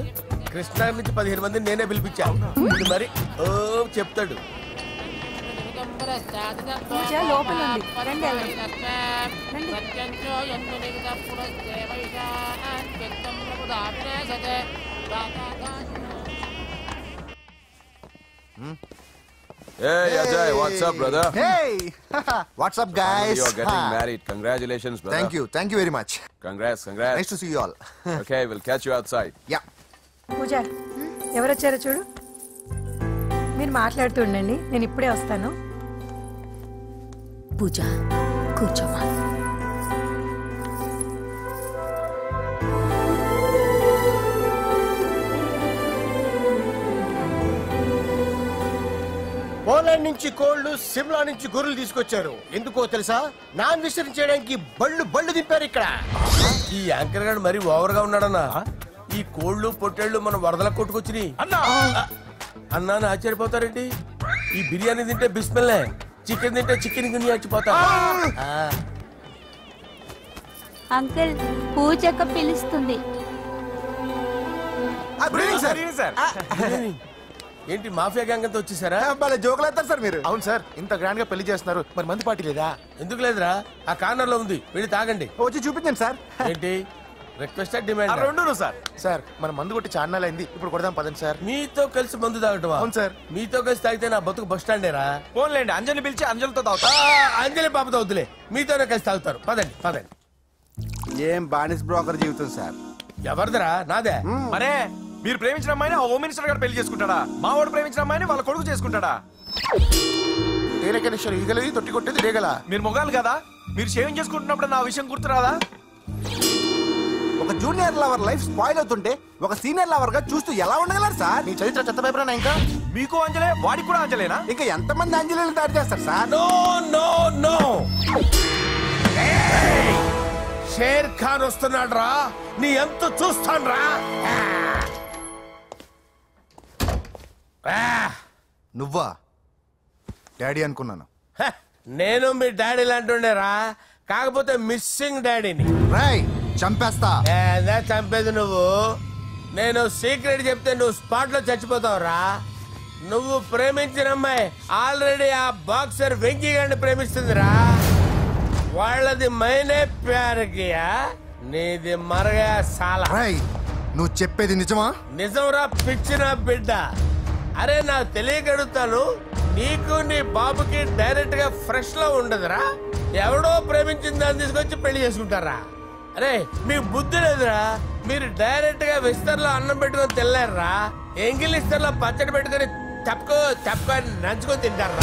కృష్ణా నుంచి 15 మందిని నేనే పిలిపించాను. మరి ఓ చెప్తాడు. పూజ లోపల ఉంది. రండి, Hey Ajay, what's up, brother? Hey, what's up, guys? You're getting married. Congratulations, brother. Thank you very much. Congrats. Nice to see you all. Okay, we'll catch you outside. Yeah. పూజ ఎవరొచ్చారో చూడు. మీరు మాట్లాడుతూ ఉండండి, నేను ఇప్పుడే వస్తాను. పూజ కూర్చోమా. పోలాండ్ నుంచి కోళ్లు, సిమ్లా నుంచి గొర్రెలు తీసుకొచ్చారు. ఎందుకో తెలుసా? నాన్ వెజిటేరియన్ చేయడానికి బళ్ళు దింపారు ఇక్కడ. ఈ యాంకర్ గారు మరీ ఓవర్ గా ఉన్నాడన్నా. ఈ కోళ్లు పొట్టేళ్లు మన వరదలకు కొట్టుకొచ్చినాయి అన్నా ఆశ్చర్యపోతారేంటి? ఈ బిర్యానీ తింటే బిస్మిల్లే, చికెన్ తింటే చికెన్ గిన్నె చచ్చిపోతా. అంకుల్ పూజక్క పిలుస్తుంది. ఏంటి మాఫియా గ్యాంగ్ అంతా వచ్చేసారా? జోకులు వేస్తారు సార్ మీరు. అవును సార్, ఇంత గ్రాండ్ గా పెళ్లి చేస్తున్నారు, మరి మందు పార్టీ లేదా? ఎందుకు లేదురా, ఆ కార్నర్ లో ఉంది, వెళ్ళి తాగండి. వచ్చి చూపించండి సార్. ఏంటి రిక్వెస్ట్ డిమాండ్? రెండు సార్. సార్ మన మందు కొట్టి చాన్నాలైంది, ఇప్పుడు కొడదాం పదండి సార్. మీతో కలిసి మందు తాగటమా? అవును సార్. మీతో కలిసి తాగితే నా బతుకు బస్ స్టాండేరా? ఫోన్లేండి, అంజలి పిలిచి అంజలితో తాగుతా. అంజలి పాపతో వద్దులే, మీతోనే కలిసి తాగుతారు. పదండి. ఏం బానిస్ బ్రోకర్ జీవితం సార్. ఎవరిదిరా? నాదే. మరే మీరు ప్రేమించిన అమ్మాయిని ఆ హోమ్ మినిస్టర్ గారు పెళ్లి చేసుకుంటాడా? మా వాడు ప్రేమించిన అమ్మాయిని వాళ్ళ కొడుకు చేసుకుంటాడా? ఈగలది తొట్టి కొట్టేది రేగల. మీరు మొగాలు కదా, మీరు షేవింగ్ చేసుకుంటున్నప్పుడు నా విషయం గుర్తురాదా? ఒక జూనియర్ లవర్ లైఫ్ స్పాయిల్ అవుతుంటే ఒక సీనియర్ లవర్ గా చూస్తూ ఎలా ఉండగలరు సార్? మీ చరిత్ర చెత్త పేపరేనా? ఇంకా మీకు అంజలే, వాడికి కూడా అంజలేనా? ఇంకా ఎంతమంది అంజలిని దాడి చేస్తారు సార్? నో షేర్ ఖాన్ వస్తున్నాడు రా, నీ ఎంత చూస్తాను రా. నువ్వా డాడీ అనుకున్నాను. నేను మీ డాడీ లాంటి కాకపోతే మిస్సింగ్ డాడీని. రాయ్ చంపేస్తా. చంపేది నువ్వు. నేను సీక్రెట్ చెప్తే నువ్వు స్పాట్ లో చచ్చిపోతావురా. నువ్వు ప్రేమించిన అమ్మాయి ఆల్రెడీ ఆ బాక్సర్ వెంకీ గారిని ప్రేమిస్తుందిరా. వాళ్ళది మైనే ప్యార్ కియా, నీది మరగా సాలా. నువ్వు చెప్పేది నిజమా? నిజంరా పిచ్చిన బిడ్డ. అరే నాకు తెలియగడుగుతాను, నీకు నీ బాబుకి డైరెక్ట్ గా ఫ్రెష్ లో ఉండదురా. ఎవడో ప్రేమించిన దాన్ని తీసుకొచ్చి పెళ్లి చేసుకుంటారా? అరే మీకు బుద్ధి లేదురా. మీరు డైరెక్ట్ గా విస్తర్లో అన్నం పెట్టుకొని తినలేరురా. ఎంగిల్ ఇస్తర్లో పచ్చడి పెట్టుకొని తప్పుకో నంచుకొని తింటారా?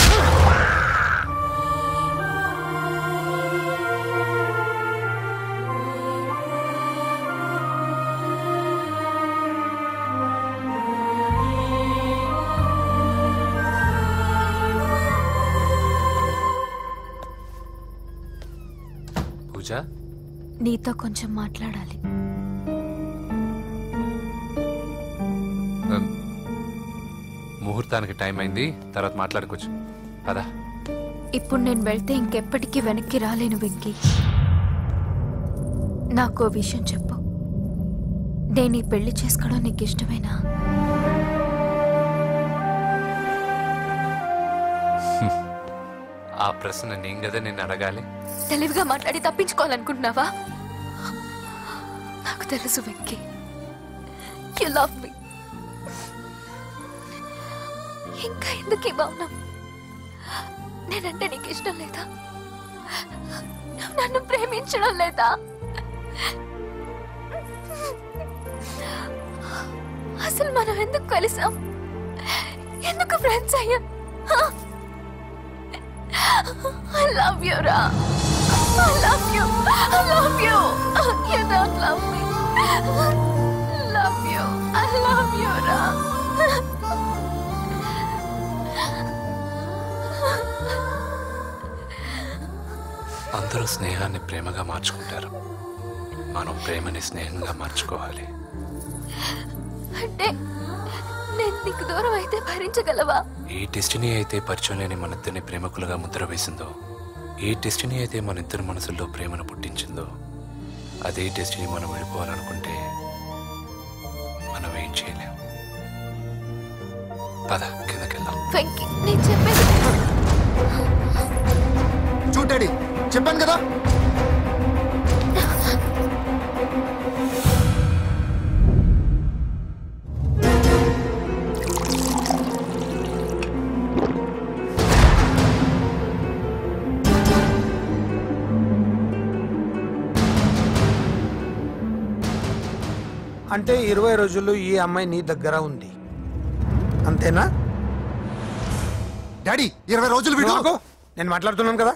పూజ, నీతో కొంచెం మాట్లాడాలి. ముహూర్తానికి టైం అయింది, తర్వాత మాట్లాడుకోవచ్చు. పదా. ఇప్పుడు నేను వెళ్తే ఇంకెప్పటికీ వెనక్కి రాలేను వెంకీ. నాకు విషయం చెప్పు. నేను ఈ పెళ్లి చేసుకోవడం నీకు ఇష్టమేనా? ఆ ప్రశ్న నేను కదా నిన్ను అడగాలి. తెలివిగా మాట్లాడి తప్పించుకోవాలనుకుంటున్నావా? నాకు తెలుసు వెంకీ, యు లవ్ మీ. ఇంకా ఎందుకు ఈ మౌనం? నేనంటే నీకు ఇష్టం లేదా? నన్ను ప్రేమించడం లేదా? అసలు మనం ఎందుకు కలిసాం? ఎందుకు ఫ్రెండ్స్ అయ్యాం? I love you, Ra. I love you. I love you. You don't love me. Love you. I love you, Ra. అందరూ స్నేహాన్ని ప్రేమగా మార్చుకుంటారు. మనం ప్రేమని స్నేహంగా మార్చుకోవాలి. అంటే నేను నీకు దూరం అయితే భరించగలవా? ఏ డెస్టినీ అయితే పరిచయం లేని మన ఇద్దరిని ప్రేమకులుగా ముద్ర వేసిందో, ఏ డెస్టినీ అయితే మన ఇద్దరి మనసుల్లో ప్రేమను పుట్టించిందో, అదే డెస్టినీ మనం వెళ్ళిపోవాలనుకుంటే మనం ఏం చేయలేం. పద కిందకెళ్దాం. వెంకీ, నేను చెప్పేది చూడండి, చెప్పాను కదా. అంటే 20 రోజులు ఈ అమ్మాయి నీ దగ్గర ఉంది, అంతేనా? డాడీ 20 రోజులు నేను మాట్లాడుతున్నాను కదా.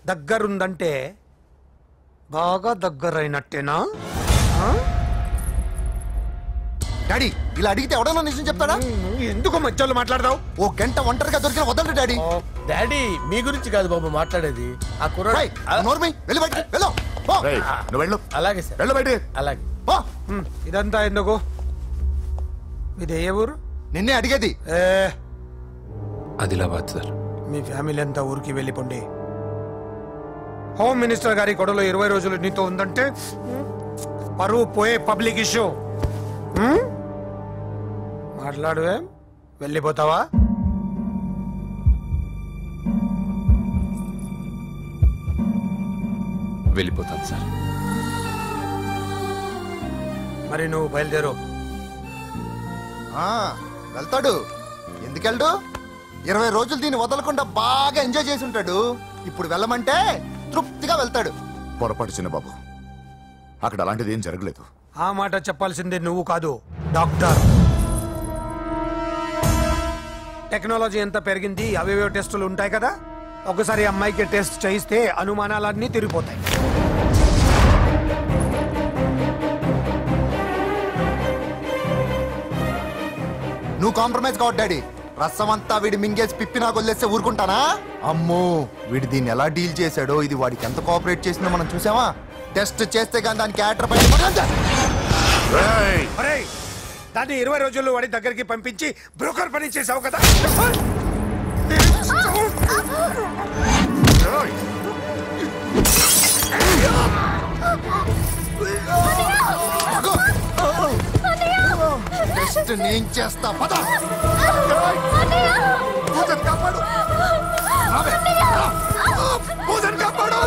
దగ్గరుందంటే బాగా దగ్గరైనట్టేనా? డాడీ ఇలా అడిగితే ఎవడన్నా నిజం చెప్తాడా? ఎందుకు మధ్యలో మాట్లాడతావు? ఓ గంట ఒంటరిగా దొరికిన వదలండి డాడీ. డాడీ మీ గురించి కాదు బాబు మాట్లాడేది. ఆ కుర్రాడు అలాగే సార్, అలాగే. ఇదంతా ఎందుకు? మీది ఏ ఊరు? నిన్నే అడిగేది. ఆదిలాబాద్ సార్. మీ ఫ్యామిలీ అంతా ఊరికి వెళ్ళిపోండి. హోమ్ మినిస్టర్ గారి కొడలో 20 రోజులు నీతో ఉందంటే పరువు పోయే పబ్లిక్ ఇష్యూ. మాట్లాడువే, వెళ్ళిపోతావా? వెళ్ళిపోతాను సార్. మరి నువ్వు బయలుదేరు. వెళ్తాడు. ఎందుకెళ్ళడు? 20 రోజులు దీన్ని వదలకుండా బాగా ఎంజాయ్ చేసి ఉంటాడు. ఇప్పుడు వెళ్ళమంటే తృప్తిగా వెళ్తాడు. పొరపాటు చిన్న బాబు, అక్కడ అలాంటిది ఏం జరగలేదు. ఆ మాట చెప్పాల్సిందే నువ్వు కాదు, డాక్టర్. టెక్నాలజీ ఎంత పెరిగింది, అవేవో టెస్టులు ఉంటాయి కదా. ఒకసారి అమ్మాయికి టెస్ట్ చేయిస్తే అనుమానాలన్నీ తిరిగిపోతాయి. నువ్వు కాంప్రమైజ్ కావద్దు డాడీ. రసం అంతా వీడి మింగేసి పిప్పి నాకు వదిలేస్తే ఊరుకుంటానా? అమ్మో, వీడి దీన్ని ఎలా డీల్ చేశాడో, ఇది వాడికి ఎంత కోఆపరేట్ చేసిందో మనం చూసావా? టెస్ట్ చేస్తే కానీ దానికి యాటర్ పైన దాన్ని 20 రోజుల్లో వాడి దగ్గరికి పంపించి బ్రోకర్ పని చేసావు కదా. టెస్ట్ నేను చేస్తా. పద కాపాడు, పూజను కాపాడు.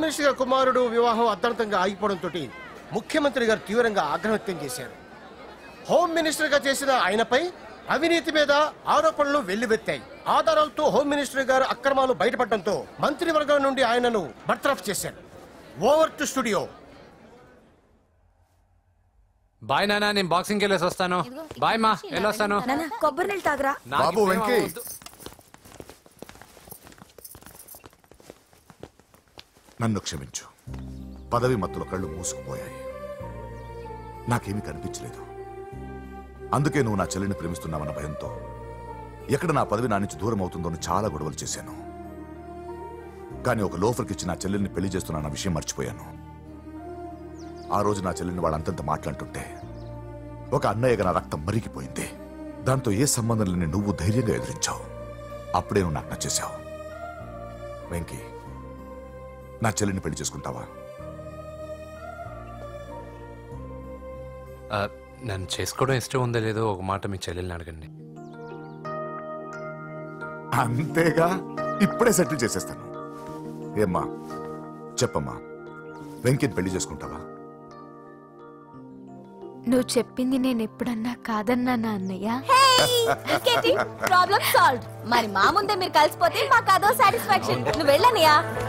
మినిస్టర్ గారి కుమారుడు వివాహం అర్థాంతంగా ఆగిపోవడంతో ముఖ్యమంత్రి గారు తీవ్రంగా ఆగ్రహం వ్యక్తం చేశారు. హోమ్ మినిస్టర్ గా చేసిన ఆయనపై అవినీతి మీద ఆరోపణలు వెల్లువెత్తాయి. ఆధారాలతో హోమ్ మినిస్టర్ గారు అక్రమాలు బయటపడడంతో మంత్రివర్గం నుండి ఆయనను బర్తరఫ్ చేశారు. Over to studio. బాయ్ నానా, నేను బాక్సింగ్ వెళ్ళేసి వస్తాను. బాయ్ మా, వెళ్ళొస్తాను. కొబ్బరి నీళ్ళు తాగరా. బాబు వెంకీ, నన్ను క్షమించు. పదవి మత్తులో కళ్ళు మూసుకుపోయాయి. నాకేమీ కనిపించలేదు. అందుకే నువ్వు నా చెల్లిని ప్రేమిస్తున్నావన్న భయంతో ఎక్కడ నా పదవి నా నుంచి దూరం అవుతుందో అని చాలా గొడవలు చేశాను. కానీ ఒక లోఫర్కి ఇచ్చి నా చెల్లెల్ని పెళ్లి చేస్తున్నా విషయం మర్చిపోయాను. ఆ రోజు నా చెల్లెల్ని వాళ్ళంతంత మాట్లాడుతుంటే ఒక అన్నయ్యగా నా రక్తం మరిగిపోయింది. దాంతో ఏ సంబంధం లేని నువ్వు ధైర్యంగా ఎదిరించావు. అప్పుడే నువ్వు నాకు నచ్చేశావు. వెంకీ, నా చెల్లిని పెళ్లి చేసుకుంటావా? నన్ను చేసుకోవడం ఇష్టం ఉందో లేదో ఒక మాట మీ చెల్లెల్ని అడగండి. అంతేగా, ఇప్పుడే సెటిల్ చేసేస్తాను. ఏమ్మా చెప్పమ్మా, వెంకీని పెళ్లి చేసుకుంటావా? నువ్వు చెప్పింది నేను ఎప్పుడన్నా కాదన్నా నా అన్నయ్య. Problem solve. మరి మా ముందే మీరు కలిసిపోతే మాకు అదో సాటిస్ఫాక్షన్. నువ్వు వెళ్ళనయ్యా.